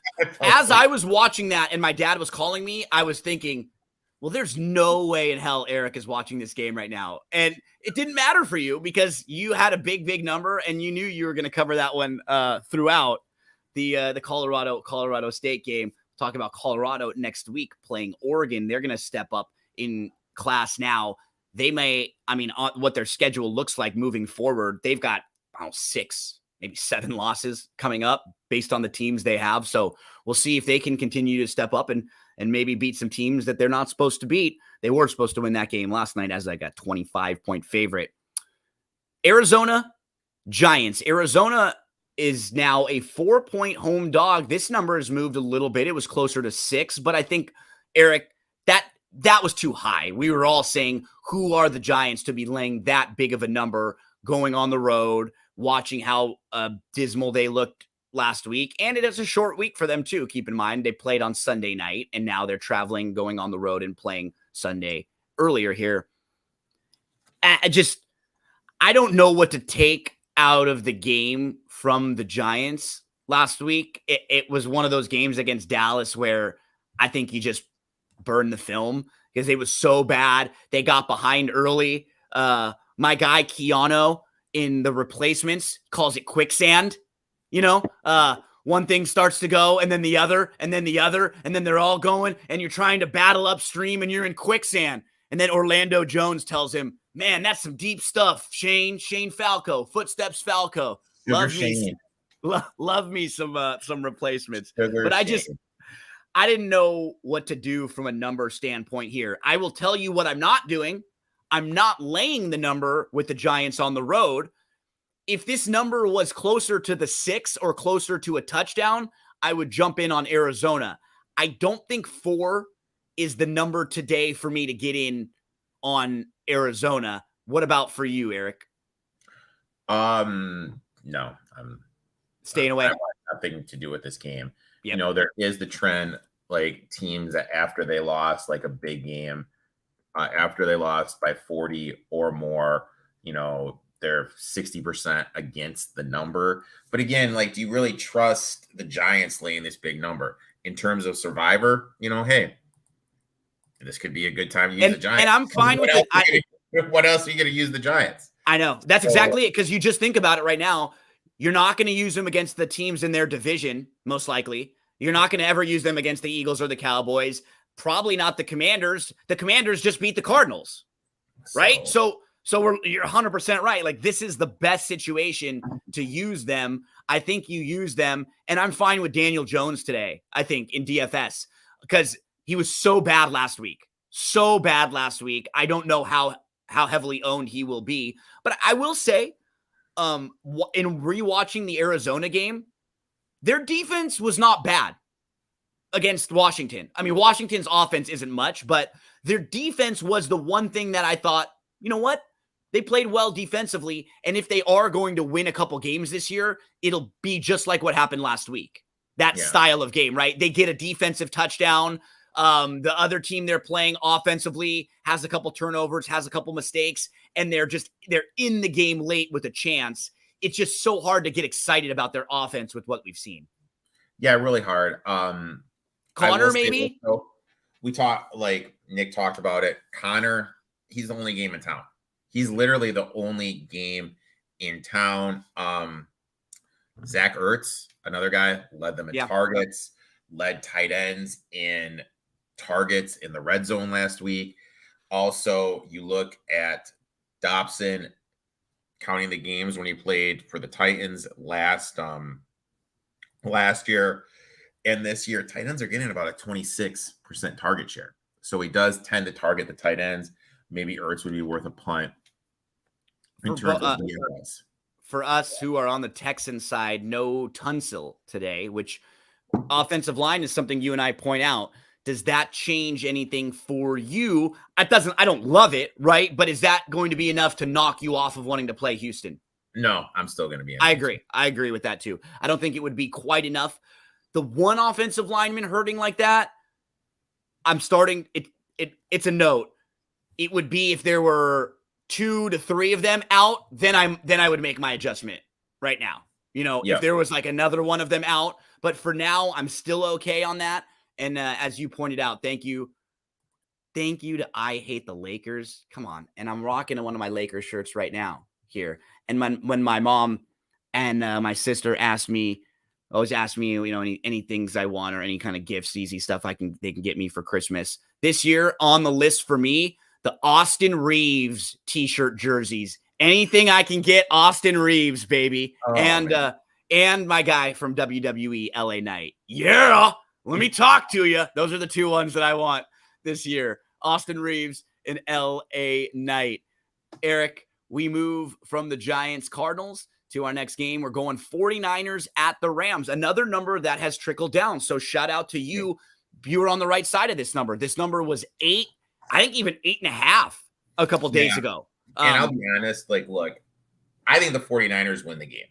[SPEAKER 1] as I was watching that, and my dad was calling me, I was thinking, well, there's no way in hell Erik is watching this game right now. And it didn't matter for you because you had a big number and you knew you were going to cover that one throughout the Colorado State game. Talk about Colorado next week playing Oregon. They're going to step up in class now. They may, what their schedule looks like moving forward, they've got 6, maybe 7 losses coming up based on the teams they have. So we'll see if they can continue to step up and maybe beat some teams that they're not supposed to beat. They were supposed to win that game last night as like a 25-point favorite. Arizona Giants. Arizona is now a 4-point home dog. This number has moved a little bit. It was closer to 6, but I think, Erik, that was too high. We were all saying, who are the Giants to be laying that big of a number going on the road, watching how dismal they looked last week. And it is a short week for them too. Keep in mind, they played on Sunday night and now they're traveling, going on the road and playing Sunday earlier here. I don't know what to take out of the game from the Giants last week. It was one of those games against Dallas where I think you just burned the film because it was so bad. They got behind early. My guy Keanu in the replacements calls it quicksand. One thing starts to go and then the other, and then the other, and then they're all going and you're trying to battle upstream and you're in quicksand. And then Orlando Jones tells him, man, that's some deep stuff. Shane Falco, footsteps Falco. Love me some replacements. But I didn't know what to do from a number standpoint here. I will tell you what I'm not doing. I'm not laying the number with the Giants on the road. If this number was closer to the 6 or closer to a touchdown, I would jump in on Arizona. I don't think 4 is the number today for me to get in on Arizona. What about for you, Erik?
[SPEAKER 2] No, I'm
[SPEAKER 1] staying away.
[SPEAKER 2] I want nothing to do with this game. Yep. There is the trend, like teams that after they lost like a big game, after they lost by 40 or more, they're 60% against the number. But again, like, do you really trust the Giants laying this big number in terms of Survivor? Hey, this could be a good time to use the Giants.
[SPEAKER 1] And I'm fine with it.
[SPEAKER 2] What else are you going to use the Giants?
[SPEAKER 1] I know. That's exactly it. Because you just think about it right now. You're not going to use them against the teams in their division, most likely. You're not going to ever use them against the Eagles or the Cowboys. Probably not the Commanders. The Commanders just beat the Cardinals, right? So you're 100% right. Like, this is the best situation to use them. I think you use them, and I'm fine with Daniel Jones today, I think, in DFS, because he was so bad last week. I don't know how heavily owned he will be. But I will say, in rewatching the Arizona game, their defense was not bad against Washington. I mean, Washington's offense isn't much, but their defense was the one thing that I thought, you know what? They played well defensively, and if they are going to win a couple games this year, it'll be just like what happened last week. That style of game, right? They get a defensive touchdown. The other team they're playing offensively has a couple turnovers, has a couple mistakes, and they're in the game late with a chance. It's just so hard to get excited about their offense with what we've seen.
[SPEAKER 2] Yeah, really hard.
[SPEAKER 1] Connor, maybe?
[SPEAKER 2] We talked, like Nick talked about it. Connor, he's the only game in town. He's literally the only game in town. Zach Ertz, another guy, led them in targets, led tight ends in targets in the red zone last week. Also, you look at Dobson counting the games when he played for the Titans last year. And this year, tight ends are getting about a 26% target share. So he does tend to target the tight ends. Maybe Ertz would be worth a punt.
[SPEAKER 1] For us who are on the Texan side, no Tunsil today, which offensive line is something you and I point out. Does that change anything for you? I don't love it, right? But is that going to be enough to knock you off of wanting to play Houston?
[SPEAKER 2] No, I'm still going to be.
[SPEAKER 1] I agree. I agree with that too. I don't think it would be quite enough. The one offensive lineman hurting like that, I'm starting. It's a note. It would be if there were 2 to 3 of them out, then I would make my adjustment right now. If there was like another one of them out, but for now, I'm still okay on that. And as you pointed out, thank you to I Hate the Lakers. Come on. And I'm rocking one of my Lakers shirts right now here. And when my mom and my sister always ask me, any things I want or any kind of gifts, easy stuff they can get me for Christmas. This year on the list for me, the Austin Reeves t-shirt jerseys. Anything I can get Austin Reeves, baby. Oh, and my guy from WWE, LA Knight. Yeah, let me talk to you. Those are the 2 ones that I want this year. Austin Reeves and LA Knight. Erik, we move from the Giants Cardinals to our next game. We're going 49ers at the Rams, another number that has trickled down. So shout out to you. You were on the right side of this number. This number was 8, I think even 8.5 a couple days ago.
[SPEAKER 2] And I'll be honest, look, I think the 49ers win the game.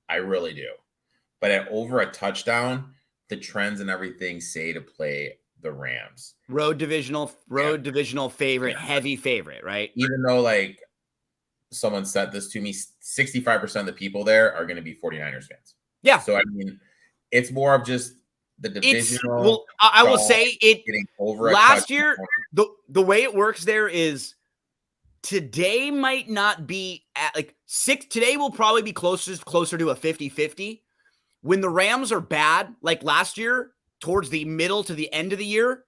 [SPEAKER 2] I really do. But at over a touchdown, the trends and everything say to play the Rams.
[SPEAKER 1] Road divisional favorite, heavy favorite, right?
[SPEAKER 2] Even though someone said this to me, 65% of the people there are going to be 49ers fans.
[SPEAKER 1] Yeah.
[SPEAKER 2] So I mean, it's more of just the divisional.
[SPEAKER 1] I will say it
[SPEAKER 2] getting over
[SPEAKER 1] last year. The way it works there is today might not be at 6. Today will probably be closer to a 50-50. When the Rams are bad, like last year, towards the middle to the end of the year,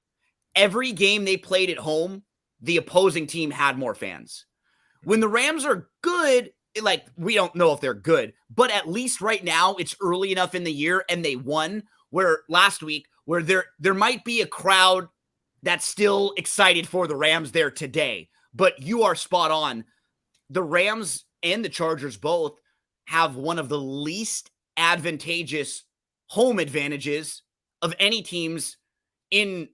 [SPEAKER 1] every game they played at home, the opposing team had more fans. When the Rams are good, we don't know if they're good, but at least right now it's early enough in the year and they won, where last week where there might be a crowd that's still excited for the Rams there today. But you are spot on. The Rams and the Chargers both have one of the least advantageous home advantages of any teams in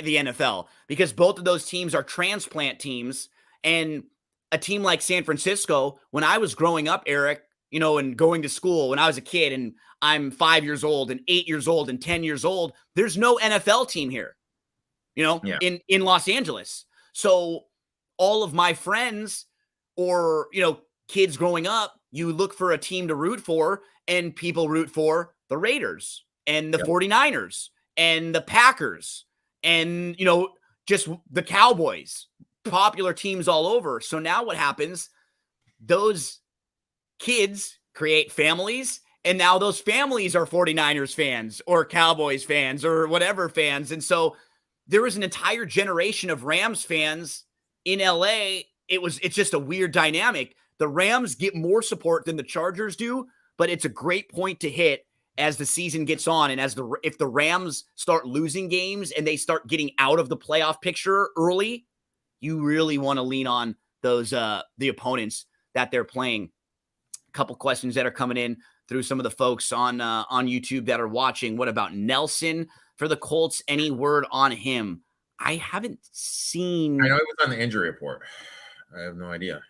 [SPEAKER 1] the NFL, because both of those teams are transplant teams. And a team like San Francisco, when I was growing up, Erik, and going to school when I was a kid, and I'm 5 years old and 8 years old and 10 years old, there's no NFL team here, in Los Angeles. So all of my friends or, kids growing up, you look for a team to root for, and people root for the Raiders and the 49ers and the Packers and, just the Cowboys, popular teams all over. So now what happens? Those kids create families, and now those families are 49ers fans or Cowboys fans or whatever fans. And so there was an entire generation of Rams fans in LA. It's just a weird dynamic. The Rams get more support than the Chargers do, but it's a great point to hit as the season gets on. And if the Rams start losing games and they start getting out of the playoff picture early, you really want to lean on those, the opponents that they're playing. A couple questions that are coming in through some of the folks on YouTube that are watching. What about Nelson for the Colts? Any word on him? I haven't seen.
[SPEAKER 2] I know he was on the injury report. I have no idea.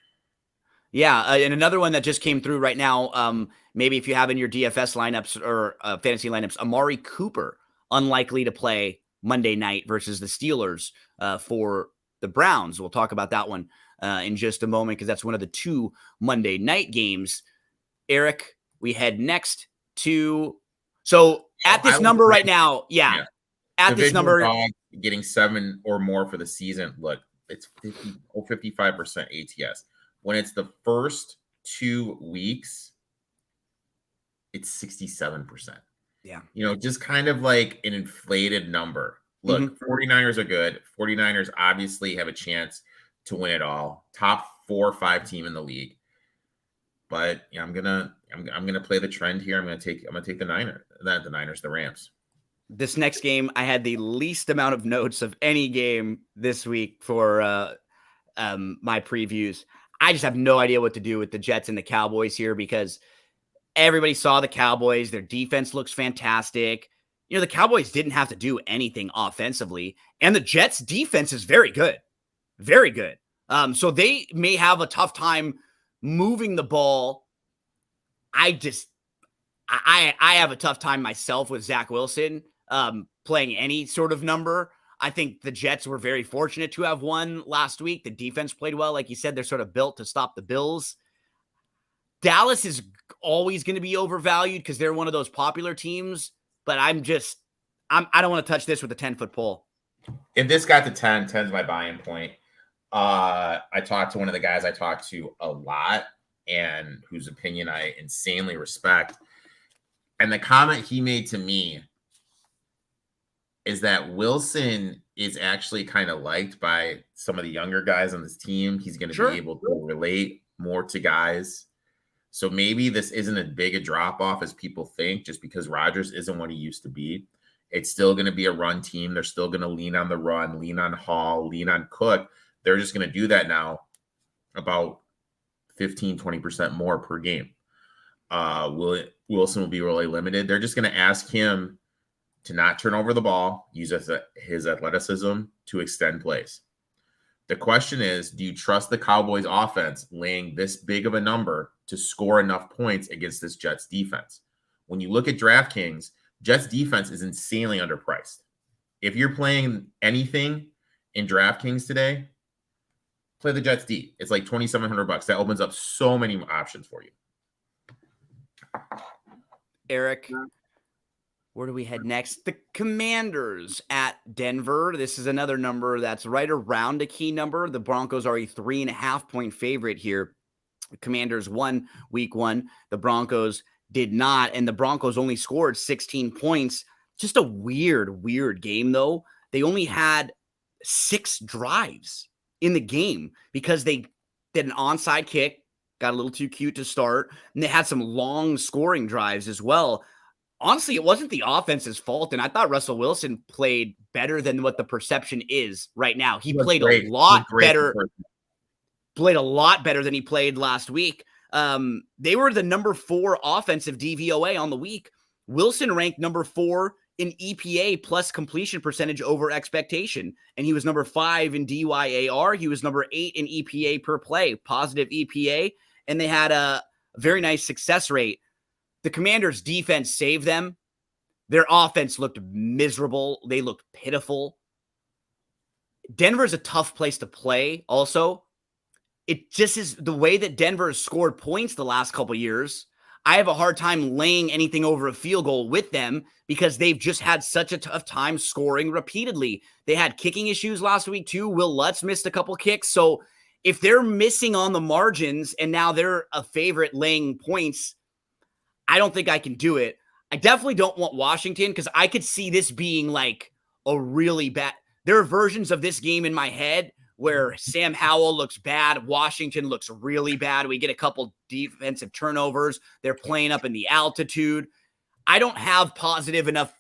[SPEAKER 1] Yeah, and another one that just came through right now, maybe if you have in your DFS lineups or fantasy lineups, Amari Cooper, unlikely to play Monday night versus the Steelers for the Browns. We'll talk about that one in just a moment, because that's one of the 2 Monday night games. Erik, we head next to – so at this number right now, at this number –
[SPEAKER 2] getting 7 or more for the season. Look, it's 55% ATS. When it's the first 2 weeks, it's 67%.
[SPEAKER 1] Yeah.
[SPEAKER 2] Just kind of like an inflated number. Look, 49ers are good. 49ers obviously have a chance to win it all. Top 4 or 5 team in the league. But I'm gonna play the trend here. I'm gonna take the Rams.
[SPEAKER 1] This next game, I had the least amount of notes of any game this week for my previews. I just have no idea what to do with the Jets and the Cowboys here, because everybody saw the Cowboys. Their defense looks fantastic. The Cowboys didn't have to do anything offensively, and the Jets defense is very good. Very good. So they may have a tough time moving the ball, I have a tough time myself with Zach Wilson playing any sort of number. I think the Jets were very fortunate to have won last week. The defense played well. Like you said, they're sort of built to stop the Bills. Dallas is always going to be overvalued because they're one of those popular teams, but I don't want to touch this with a 10-foot pole.
[SPEAKER 2] If this got to 10, 10's my buy-in point. I talked to one of the guys I talked to a lot and whose opinion I insanely respect. And the comment he made to me is that Wilson is actually kind of liked by some of the younger guys on this team. He's going to be able to relate more to guys. So maybe this isn't as big a drop-off as people think, just because Rodgers isn't what he used to be. It's still going to be a run team. They're still going to lean on the run, lean on Hall, lean on Cook. They're just going to do that now about 15, 20% more per game. Wilson will be really limited. They're just going to ask him to not turn over the ball, use his athleticism to extend plays. The question is, do you trust the Cowboys offense laying this big of a number to score enough points against this Jets defense? When you look at DraftKings, Jets defense is insanely underpriced. If you're playing anything in DraftKings today, play the Jets D. It's like $2,700. That opens up so many options for you.
[SPEAKER 1] Eric, where do we head next? The Commanders at Denver. This is another number that's right around a key number. The Broncos are a 3.5-point favorite here. The Commanders won week 1. The Broncos did not, and the Broncos only scored 16 points. Just a weird game, though. They only had 6 drives in the game because they did an onside kick, got a little too cute to start, and they had some long scoring drives as well. Honestly, it wasn't the offense's fault, and I thought Russell Wilson played better than what the perception is right now. He played a lot better. Played a lot better than he played last week. They were the number 4 offensive DVOA on the week. Wilson ranked number 4 in EPA plus completion percentage over expectation, and he was number 5 in DYAR. He was number 8 in EPA per play, positive EPA, and they had a very nice success rate. The Commanders' defense saved them. Their offense looked miserable. They looked pitiful. Denver's a tough place to play also. It just is the way that Denver has scored points the last couple of years. I have a hard time laying anything over a field goal with them because they've just had such a tough time scoring repeatedly. They had kicking issues last week too. Will Lutz missed a couple kicks. So if they're missing on the margins and now they're a favorite laying points, I don't think I can do it. I definitely don't want Washington because I could see this being like a really bad. There are versions of this game in my head where Sam Howell looks bad, Washington looks really bad. We get a couple defensive turnovers. They're playing up in the altitude. I don't have positive enough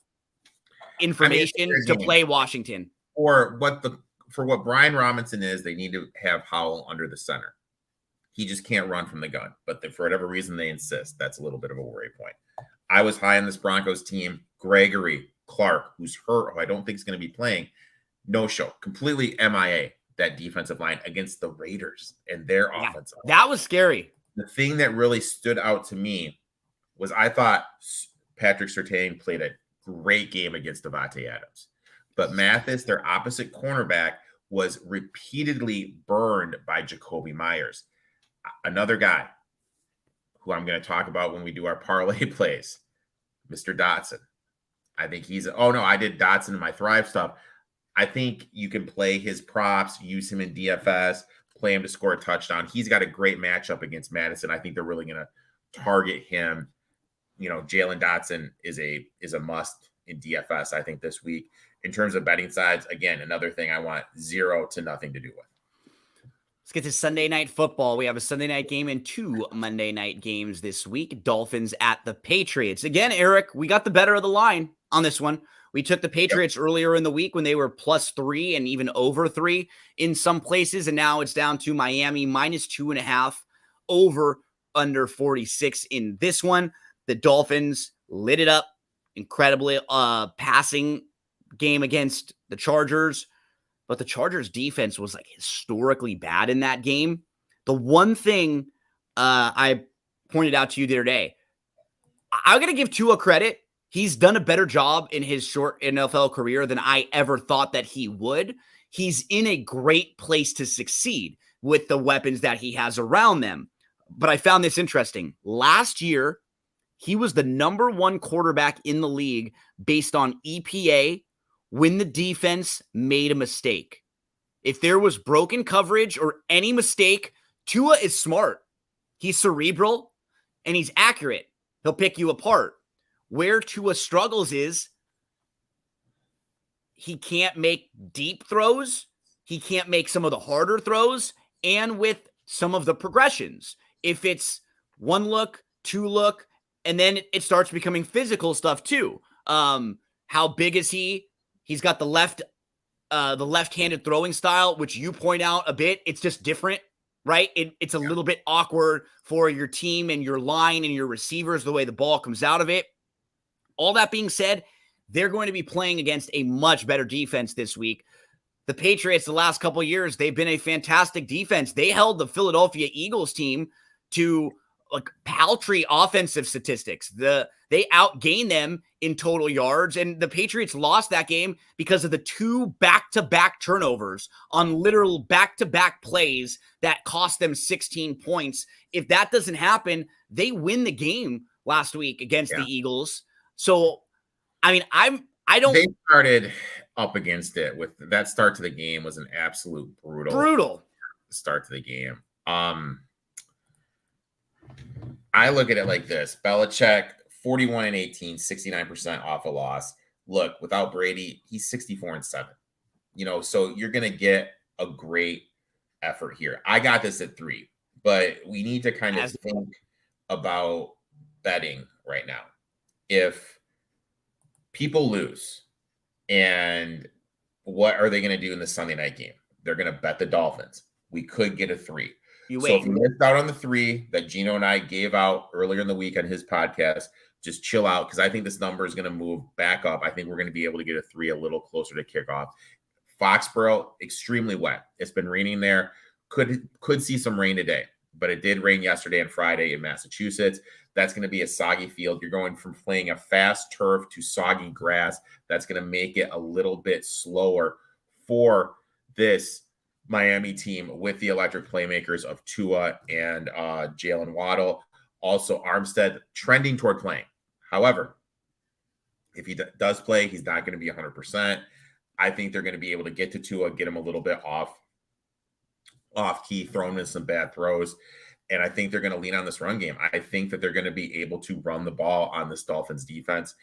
[SPEAKER 1] information to play Washington.
[SPEAKER 2] For what Brian Robinson is, they need to have Howell under the center. He just can't run from the gun. But for whatever reason, they insist. That's a little bit of a worry point. I was high on this Broncos team. Gregory Clark, who's hurt, who I don't think is going to be playing, no show. Completely MIA. That defensive line against the Raiders and their offensive line.
[SPEAKER 1] That was scary.
[SPEAKER 2] The thing that really stood out to me was I thought Patrick Surtain played a great game against Devontae Adams. But Mathis, their opposite cornerback, was repeatedly burned by Jacoby Myers. Another guy who I'm going to talk about when we do our parlay plays, Mr. Dotson. I think I did Dotson in my Thrive stuff. I think you can play his props, use him in DFS, play him to score a touchdown. He's got a great matchup against Madison. I think they're really going to target him. You know, Jalen Dotson is a must in DFS, I think, this week. In terms of betting sides, again, another thing I want 0 to nothing to do with.
[SPEAKER 1] Let's get to Sunday Night Football. We have a Sunday night game and 2 Monday night games this week. Dolphins at the Patriots. Again, Eric, we got the better of the line on this one. We took the Patriots earlier in the week when they were +3 and even over 3 in some places. And now it's down to Miami -2.5 over under 46 in this one. The Dolphins lit it up. Incredibly passing game against the Chargers. But the Chargers defense was like historically bad in that game. The one thing I pointed out to you the other day. I'm going to give Tua credit. He's done a better job in his short NFL career than I ever thought that he would. He's in a great place to succeed with the weapons that he has around them. But I found this interesting. Last year, he was the number 1 quarterback in the league based on EPA when the defense made a mistake. If there was broken coverage or any mistake, Tua is smart. He's cerebral and he's accurate. He'll pick you apart. Where Tua struggles is he can't make deep throws. He can't make some of the harder throws and with some of the progressions. If it's 1 look, 2 look, and then it starts becoming physical stuff too. How big is he? He's got the left-handed throwing style, which you point out a bit. It's just different, right? It's a little bit awkward for your team and your line and your receivers, the way the ball comes out of it. All that being said, they're going to be playing against a much better defense this week. The Patriots, the last couple of years, they've been a fantastic defense. They held the Philadelphia Eagles team to like paltry offensive statistics. They outgained them in total yards, and the Patriots lost that game because of the 2 back-to-back turnovers on literal back-to-back plays that cost them 16 points. If that doesn't happen, they win the game last week against the Eagles. So, I mean, They
[SPEAKER 2] started up against it with that start to the game was an absolute brutal start to the game. I look at it like this. Belichick, 41-18, 69% off a loss. Look, without Brady, he's 64-7. So you're going to get a great effort here. I got this at 3, but we need to kind of think about betting right now. If people lose, and what are they going to do in the Sunday night game? They're going to bet the Dolphins. We could get a 3. So if you missed out on the 3 that Gino and I gave out earlier in the week on his podcast, just chill out because I think this number is going to move back up. I think we're going to be able to get a 3 a little closer to kickoff. Foxborough, extremely wet. It's been raining there. Could see some rain today, but it did rain yesterday and Friday in Massachusetts. That's going to be a soggy field. You're going from playing a fast turf to soggy grass. That's going to make it a little bit slower for this Miami team with the electric playmakers of Tua and Jalen Waddle. Also, Armstead trending toward playing. However, if he does play, he's not going to be 100%. I think they're going to be able to get to Tua, get him a little bit off key, throw him in some bad throws. And I think they're going to lean on this run game. I think that they're going to be able to run the ball on this Dolphins defense.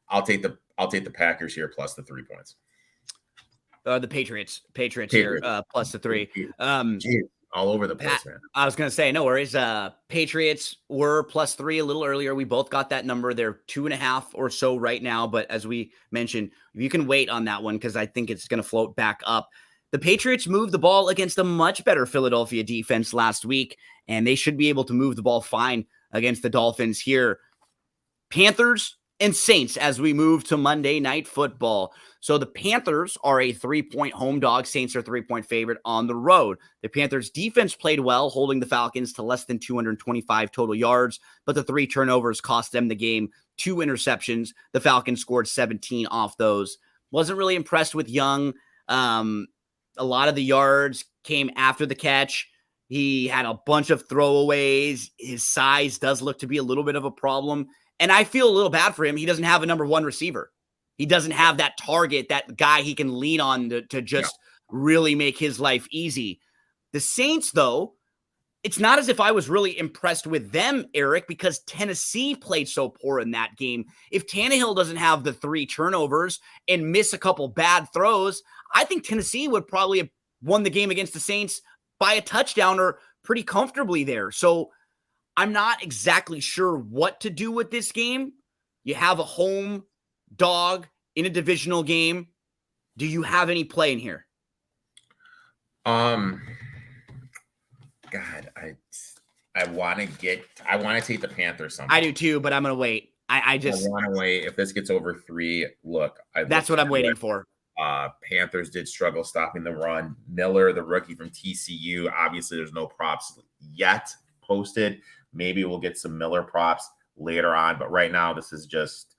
[SPEAKER 2] I'll take the Packers here plus the 3 points.
[SPEAKER 1] The Patriots here plus the 3.
[SPEAKER 2] All over the place, man.
[SPEAKER 1] I was going to say, no worries. Patriots were plus 3 a little earlier. We both got that number. They're 2.5 or so right now. But as we mentioned, you can wait on that one because I think it's going to float back up. The Patriots moved the ball against a much better Philadelphia defense last week, and they should be able to move the ball fine against the Dolphins here. Panthers and Saints as we move to Monday Night Football. So the Panthers are a 3-point home dog. Saints are 3-point favorite on the road. The Panthers defense played well, holding the Falcons to less than 225 total yards, but the 3 turnovers cost them the game. 2 interceptions. The Falcons scored 17 off those. Wasn't really impressed with Young. A lot of the yards came after the catch. He had a bunch of throwaways. His size does look to be a little bit of a problem. And I feel a little bad for him. He doesn't have a number 1 receiver. He doesn't have that target, that guy he can lean on to just really make his life easy. The Saints, though, it's not as if I was really impressed with them, Eric, because Tennessee played so poor in that game. If Tannehill doesn't have the 3 turnovers and miss a couple bad throws, I think Tennessee would probably have won the game against the Saints by a touchdown or pretty comfortably there. So I'm not exactly sure what to do with this game. You have a home dog in a divisional game. Do you have any play in here?
[SPEAKER 2] God, I want to take the Panthers somehow.
[SPEAKER 1] I do too, but I'm going to wait. I
[SPEAKER 2] want to wait. If this gets over 3, look.
[SPEAKER 1] That's what I'm waiting for.
[SPEAKER 2] Panthers did struggle stopping the run. Miller, the rookie from TCU, obviously there's no props yet. posted. Maybe we'll get some Miller props later on, but right now this is just,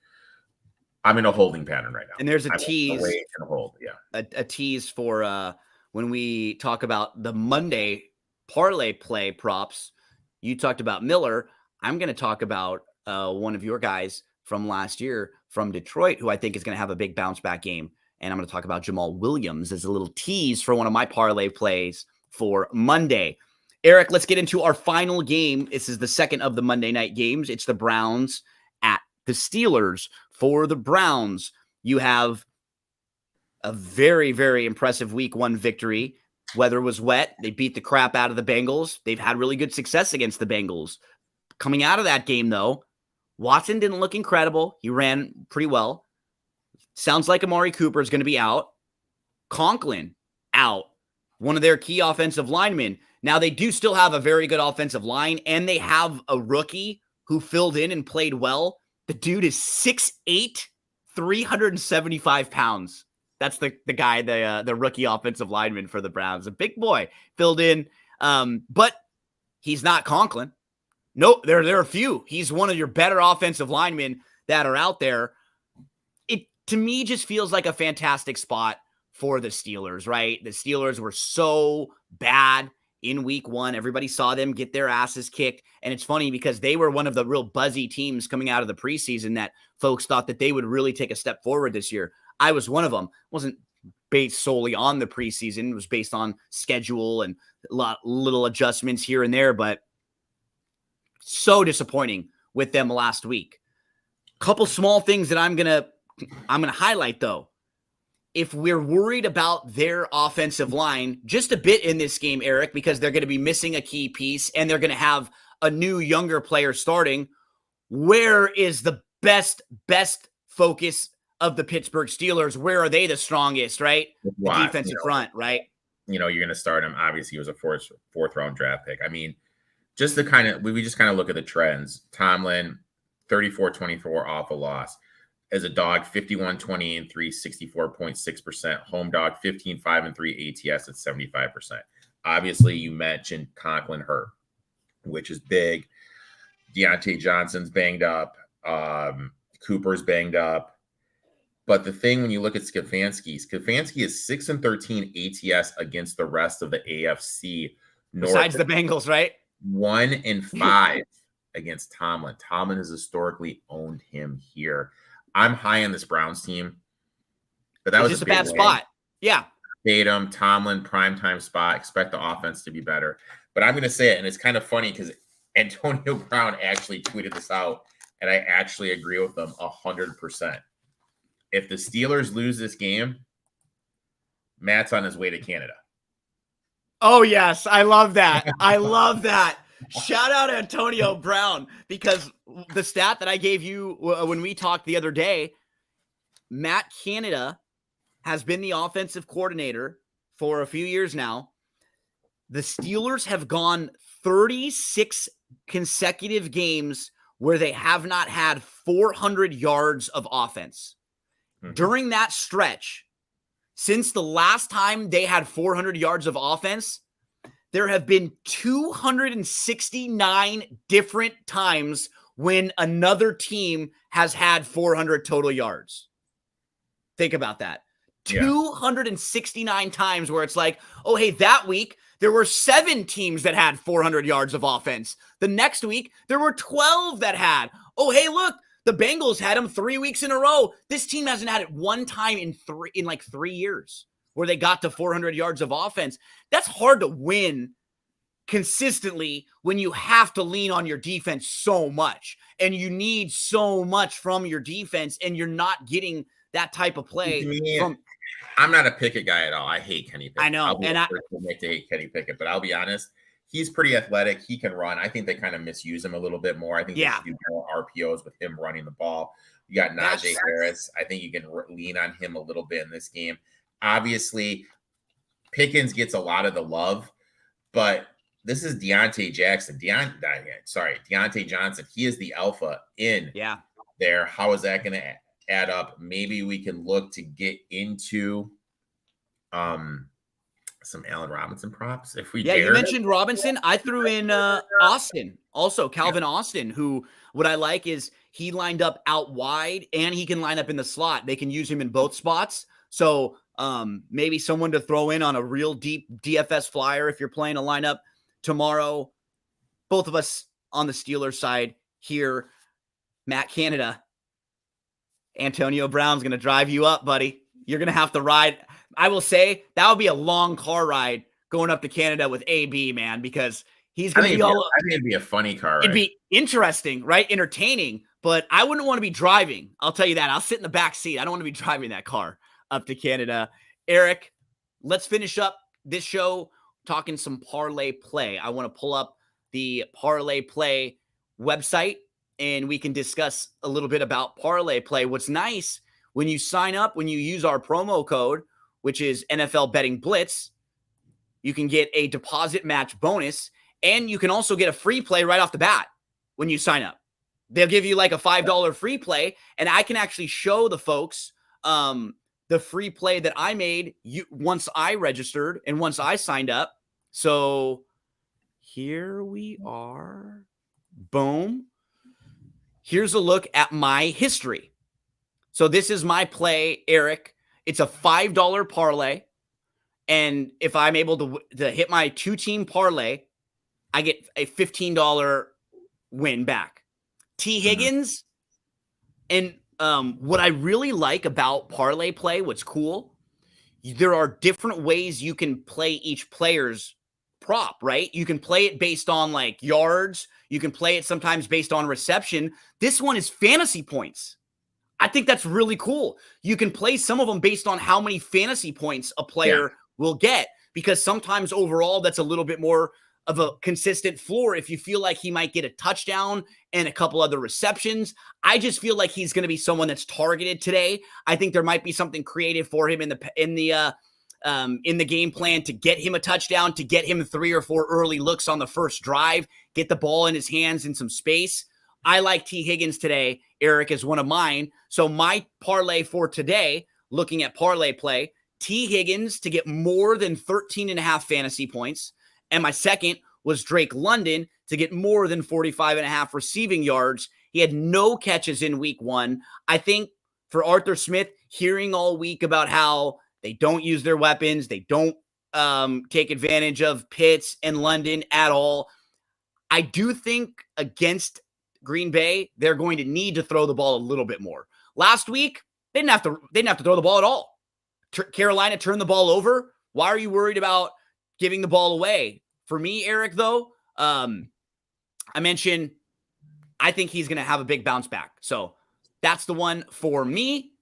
[SPEAKER 2] I'm in a holding pattern right now.
[SPEAKER 1] And there's a
[SPEAKER 2] I'm
[SPEAKER 1] tease,
[SPEAKER 2] wait and hold. Yeah,
[SPEAKER 1] a tease for when we talk about the Monday parlay play props. You talked about Miller. I'm going to talk about one of your guys from last year from Detroit, who I think is going to have a big bounce back game. And I'm going to talk about Jamal Williams as a little tease for one of my parlay plays for Monday. Erik, let's get into our final game. This is the second of the Monday night games. It's the Browns at the Steelers. For the Browns, you have a very, very impressive week 1 victory. Weather was wet. They beat the crap out of the Bengals. They've had really good success against the Bengals. Coming out of that game, though, Watson didn't look incredible. He ran pretty well. Sounds like Amari Cooper is going to be out. Conklin out. One of their key offensive linemen. Now, they do still have a very good offensive line, and they have a rookie who filled in and played well. The dude is 6'8", 375 pounds. That's the guy, the rookie offensive lineman for the Browns. A big boy, filled in. But he's not Conklin. No, there are a few. He's one of your better offensive linemen that are out there. It, to me, just feels like a fantastic spot for the Steelers, right? The Steelers were so bad in week 1. Everybody saw them get their asses kicked. And it's funny because they were one of the real buzzy teams coming out of the preseason that folks thought that they would really take a step forward this year. I was one of them. It wasn't based solely on the preseason. It was based on schedule and little adjustments here and there, but so disappointing with them last week. Couple small things that I'm gonna highlight though. If we're worried about their offensive line just a bit in this game, Erik, because they're going to be missing a key piece and they're going to have a new younger player starting, where is the best focus of the Pittsburgh Steelers? Where are they the strongest, right? The defensive front, right?
[SPEAKER 2] You're going to start him. Obviously, he was a fourth round draft pick. I mean, just the kind of, we just kind of look at the trends. Tomlin, 34-24 off a loss. As a dog, 51-20-3, 64.6%. Home dog, 15-5-3 ATS at 75%. Obviously, you mentioned Conklin hurt, which is big. Deontay Johnson's banged up. Cooper's banged up. But the thing when you look at Stefanski is 6-13 ATS against the rest of the AFC North.
[SPEAKER 1] Besides the Bengals, right?
[SPEAKER 2] 1-5 against Tomlin. Tomlin has historically owned him here. I'm high on this Browns team, but that was
[SPEAKER 1] just a bad spot. Yeah.
[SPEAKER 2] Tatum, Tomlin, primetime spot. Expect the offense to be better. But I'm going to say it, and it's kind of funny because Antonio Brown actually tweeted this out, and I actually agree with them 100%. If the Steelers lose this game, Matt's on his way to Canada.
[SPEAKER 1] Oh, yes. I love that. I love that. Shout out Antonio Brown, because the stat that I gave you when we talked the other day, Matt Canada has been the offensive coordinator for a few years now. The Steelers have gone 36 consecutive games where they have not had 400 yards of offense. Mm-hmm. During that stretch, since the last time they had 400 yards of offense, there have been 269 different times when another team has had 400 total yards. Think about that. Yeah. 269 times where it's like, oh, hey, that week there were 7 teams that had 400 yards of offense. The next week there were 12 that had. Oh, hey, look, the Bengals had them 3 weeks in a row. This team hasn't had it one time in 3 years where they got to 400 yards of offense. That's hard to win consistently when you have to lean on your defense so much and you need so much from your defense and you're not getting that type of play.
[SPEAKER 2] I'm not a Pickett guy at all. I hate Kenny Pickett.
[SPEAKER 1] I know.
[SPEAKER 2] I hate Kenny Pickett, but I'll be honest. He's pretty athletic. He can run. I think they kind of misuse him a little bit more. I think they should do more RPOs with him running the ball. You got Najee Harris. I think you can lean on him a little bit in this game. Obviously, Pickens gets a lot of the love, but this is Deontay Johnson. He is the alpha in there. How is that going to add up? Maybe we can look to get into some Allen Robinson props if we
[SPEAKER 1] Yeah, you
[SPEAKER 2] dare.
[SPEAKER 1] mentioned Robinson. I threw in Austin, also Calvin Austin, who what I like is he lined up out wide and he can line up in the slot. They can use him in both spots. So maybe someone to throw in on a real deep DFS flyer if you're playing a lineup tomorrow. Both of us on the Steelers side here. Matt Canada, Antonio Brown's going to drive you up, buddy. You're going to have to ride. I will say that would be a long car ride going up to Canada with AB, man, because he's going to be all.
[SPEAKER 2] I think it'd be a funny car ride.
[SPEAKER 1] It'd be interesting, right? Entertaining, but I wouldn't want to be driving. I'll tell you that. I'll sit in the back seat. I don't want to be driving that car up to Canada. Eric, let's finish up this show talking some ParlayPlay. I want to pull up the ParlayPlay website and we can discuss a little bit about ParlayPlay. What's nice when you sign up, when you use our promo code, which is NFL Betting Blitz, you can get a deposit match bonus, and you can also get a free play right off the bat when you sign up. They'll give you like a $5 free play, and I can actually show the folks the free play that I made once I registered and once I signed up. So here we are. Boom. Here's a look at my history. So this is my play, Eric. It's a $5 parlay. And if I'm able to hit my 2-team parlay, I get a $15 win back. T. Higgins. And what I really like about ParlayPlay, what's cool, there are different ways you can play each player's prop, right? You can play it based on like yards. You can play it sometimes based on reception. This one is fantasy points. I think that's really cool. You can play some of them based on how many fantasy points a player will get, because sometimes overall that's a little bit more of a consistent floor if you feel like he might get a touchdown and a couple other receptions. I just feel like he's going to be someone that's targeted today. I think there might be something creative for him in the game plan to get him a touchdown, to get him 3 or 4 early looks on the first drive, get the ball in his hands in some space. I like T. Higgins today. Eric is one of mine. So my parlay for today, looking at ParlayPlay, T. Higgins to get more than 13.5 fantasy points. And my second was Drake London to get more than 45.5 receiving yards. He had no catches in week 1. I think for Arthur Smith, hearing all week about how they don't use their weapons, they don't take advantage of Pitts and London at all. I do think against Green Bay, they're going to need to throw the ball a little bit more. Last week, they didn't have to throw the ball at all. Carolina turned the ball over. Why are you worried about giving the ball away? For me, Eric, though, I mentioned I think he's going to have a big bounce back. So that's the one for me.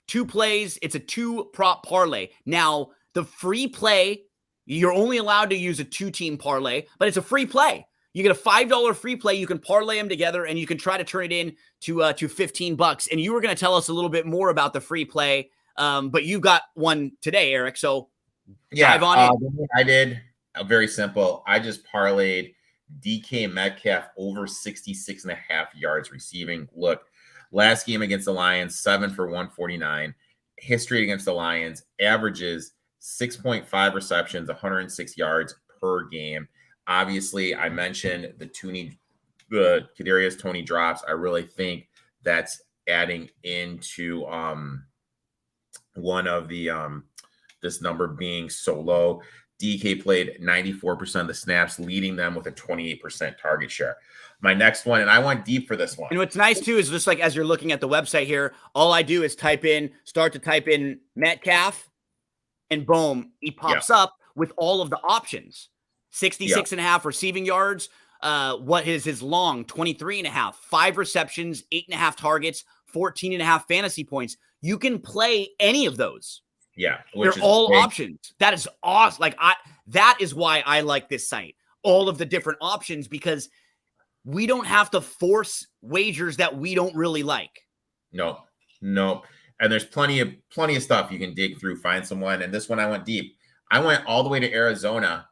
[SPEAKER 1] 2 plays. It's a 2-prop parlay. Now, the free play, you're only allowed to use a 2-team parlay, but it's a free play. You get a $5 free play. You can parlay them together, and you can try to turn it in to $15. And you were going to tell us a little bit more about the free play, but you got one today, Eric. So dive on it.
[SPEAKER 2] I did. Very simple. I just parlayed DK Metcalf over 66.5 yards receiving. Look, last game against the Lions, 7 for 149. History against the Lions, averages 6.5 receptions, 106 yards per game. Obviously, I mentioned the Kadarius Toney drops. I really think that's adding into one of the this number being so low. DK played 94% of the snaps, leading them with a 28% target share. My next one, and I went deep for this one.
[SPEAKER 1] And what's nice too is just like as you're looking at the website here, all I do is start to type in Metcalf, and boom, he pops up with all of the options. 66.5 receiving yards. What is his long? 23.5, 5 receptions, 8.5 targets, 14.5 fantasy points. You can play any of those.
[SPEAKER 2] Yeah.
[SPEAKER 1] They're all options. That is awesome. Like that is why I like this site. All of the different options, because we don't have to force wagers that we don't really like.
[SPEAKER 2] No. And there's plenty of stuff you can dig through, find someone. And this one, I went deep. I went all the way to Arizona.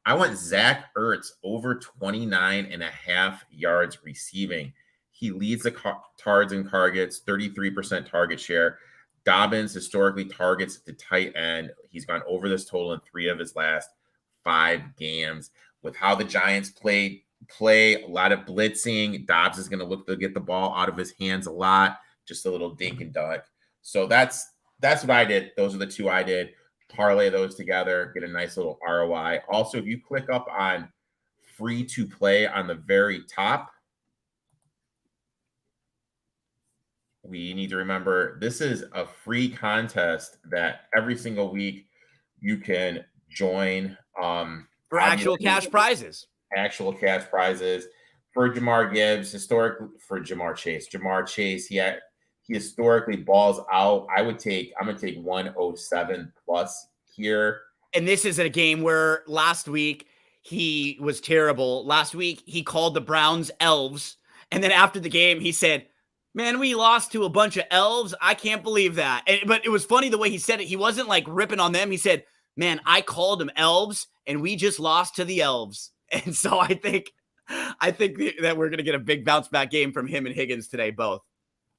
[SPEAKER 2] I went Zach Ertz over 29.5 yards receiving. He leads the tards and targets, 33% target share. Dobbins historically targets the tight end. He's gone over this total in 3 of his last 5 games. With how the Giants play a lot of blitzing, Dobbs is going to look to get the ball out of his hands a lot, just a little dink and dunk. So that's what I did. Those are the 2 I did. Parlay those together, get a nice little ROI. Also, if you click up on free to play on the very top, we need to remember this is a free contest that every single week you can join
[SPEAKER 1] for actual cash prizes.
[SPEAKER 2] Actual cash prizes for Jamar Gibbs, historically for Jamar Chase, he historically balls out. I'm gonna take 107 plus here.
[SPEAKER 1] And this is a game where last week he was terrible. Last week he called the Browns elves, and then after the game he said, "Man, we lost to a bunch of elves. I can't believe that." But it was funny the way he said it. He wasn't like ripping on them. He said, "Man, I called them elves, and we just lost to the elves." And so I think that we're gonna get a big bounce back game from him and Higgins today, both.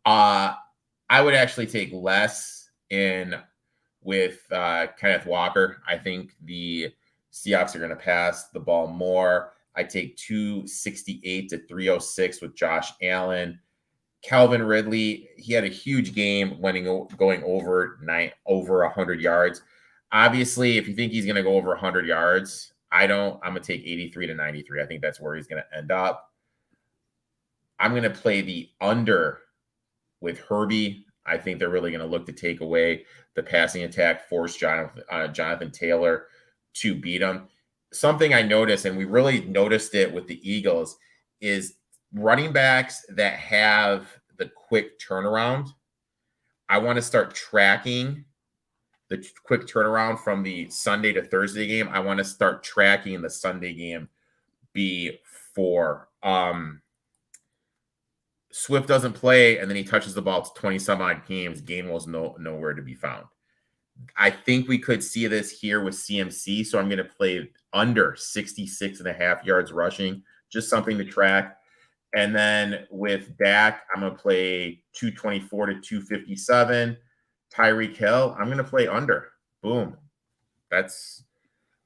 [SPEAKER 2] I would actually take less in with Kenneth Walker. I think the Seahawks are going to pass the ball more. I take 268 to 306 with Josh Allen. Calvin Ridley, he had a huge game going over 100 yards. Obviously, if you think he's going to go over 100 yards, I'm going to take 83 to 93. I think that's where he's going to end up. I'm going to play the under with Herbie. I think they're really going to look to take away the passing attack, force Jonathan Taylor to beat him. Something I noticed, and we really noticed it with the Eagles, is running backs that have the quick turnaround. I want to start tracking the quick turnaround from the Sunday to Thursday game. I want to start tracking the Sunday game before. Swift doesn't play, and then he touches the ball 20 some odd games. Gainwell's nowhere to be found. I think we could see this here with CMC, so I'm going to play under 66.5 yards rushing, just something to track. And then with Dak, I'm going to play 224 to 257. Tyreek Hill, I'm going to play under. Boom. That's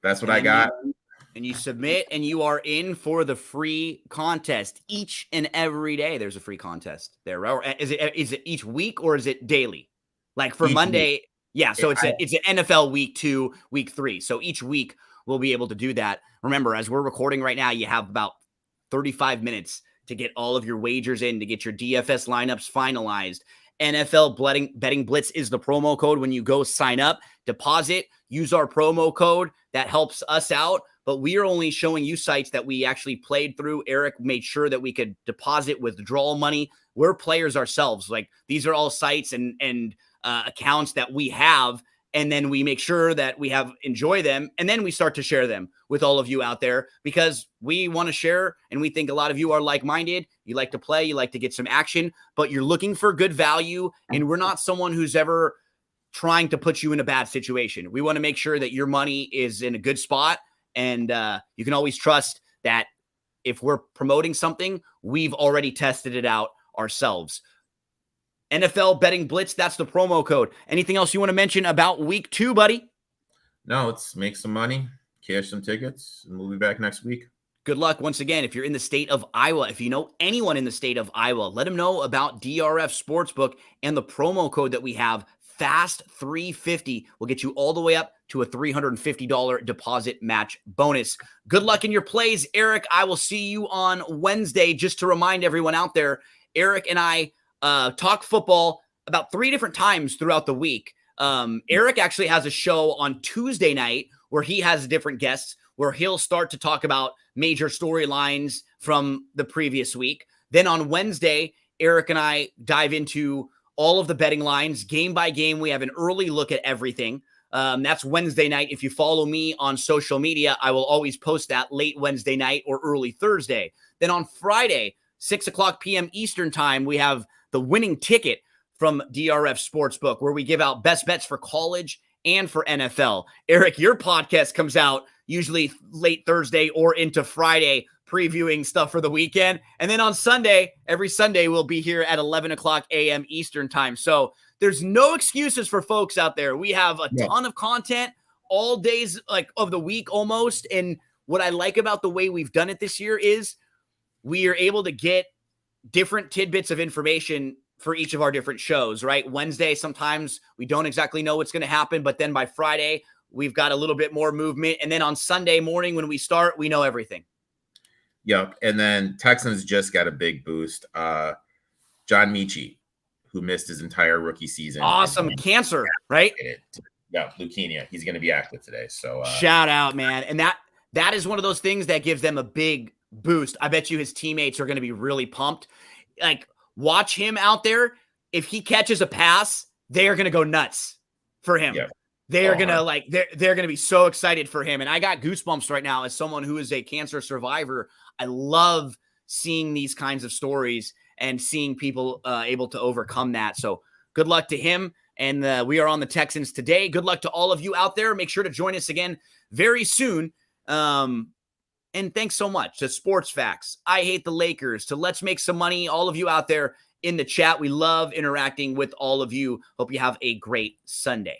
[SPEAKER 2] what I got.
[SPEAKER 1] And you submit, and you are in for the free contest each and every day. There's a free contest there. Is it each week or is it daily? Like for each Monday, week. Yeah. So it's an NFL week 2, week 3. So each week we'll be able to do that. Remember, as we're recording right now, you have about 35 minutes to get all of your wagers in, to get your DFS lineups finalized. NFL Betting Blitz is the promo code when you go sign up, deposit, use our promo code. That helps us out. But we are only showing you sites that we actually played through. Eric made sure that we could deposit withdrawal money. We're players ourselves. Like, these are all sites and accounts that we have. And then we make sure that we enjoy them. And then we start to share them with all of you out there, because we want to share. And we think a lot of you are like-minded. You like to play, you like to get some action, but you're looking for good value. And we're not someone who's ever trying to put you in a bad situation. We want to make sure that your money is in a good spot. And you can always trust that if we're promoting something, we've already tested it out ourselves. NFL Betting Blitz, that's the promo code. Anything else you want to mention about week 2, buddy?
[SPEAKER 2] No, let's make some money, cash some tickets, and we'll be back next week.
[SPEAKER 1] Good luck. Once again, if you're in the state of Iowa, if you know anyone in the state of Iowa, let them know about DRF Sportsbook and the promo code that we have, FAST350, will get you all the way up to a $350 deposit match bonus. Good luck in your plays, Eric. I will see you on Wednesday. Just to remind everyone out there, Eric and I talk football about 3 different times throughout the week. Eric actually has a show on Tuesday night where he has different guests, where he'll start to talk about major storylines from the previous week. Then on Wednesday, Eric and I dive into all of the betting lines, game by game. We have an early look at everything. That's Wednesday night. If you follow me on social media, I will always post that late Wednesday night or early Thursday. Then on Friday, 6:00 p.m. Eastern time, we have the winning ticket from DRF Sportsbook, where we give out best bets for college and for NFL. Eric, your podcast comes out usually late Thursday or into Friday. previewing stuff for the weekend. And then on Sunday, every Sunday, we'll be here at 11 o'clock a.m. Eastern time. So there's no excuses for folks out there. We have a ton of content all days like of the week almost. And what I like about the way we've done it this year is we are able to get different tidbits of information for each of our different shows, right? Wednesday, sometimes we don't exactly know what's going to happen, but then by Friday, we've got a little bit more movement. And then on Sunday morning, when we start, we know everything.
[SPEAKER 2] Yep. And then Texans just got a big boost. John Michie, who missed his entire rookie season.
[SPEAKER 1] Awesome. Cancer, right?
[SPEAKER 2] Yeah, leukemia. He's going to be active today. So
[SPEAKER 1] shout out, man. And that is one of those things that gives them a big boost. I bet you his teammates are going to be really pumped. Like, watch him out there. If he catches a pass, they are going to go nuts for him. Yeah. They are going to they're going to be so excited for him. And I got goosebumps right now as someone who is a cancer survivor. I love seeing these kinds of stories and seeing people able to overcome that. So good luck to him. And we are on the Texans today. Good luck to all of you out there. Make sure to join us again very soon. And thanks so much to Sports Facts, I Hate the Lakers, to Let's Make Some Money, all of you out there in the chat. We love interacting with all of you. Hope you have a great Sunday.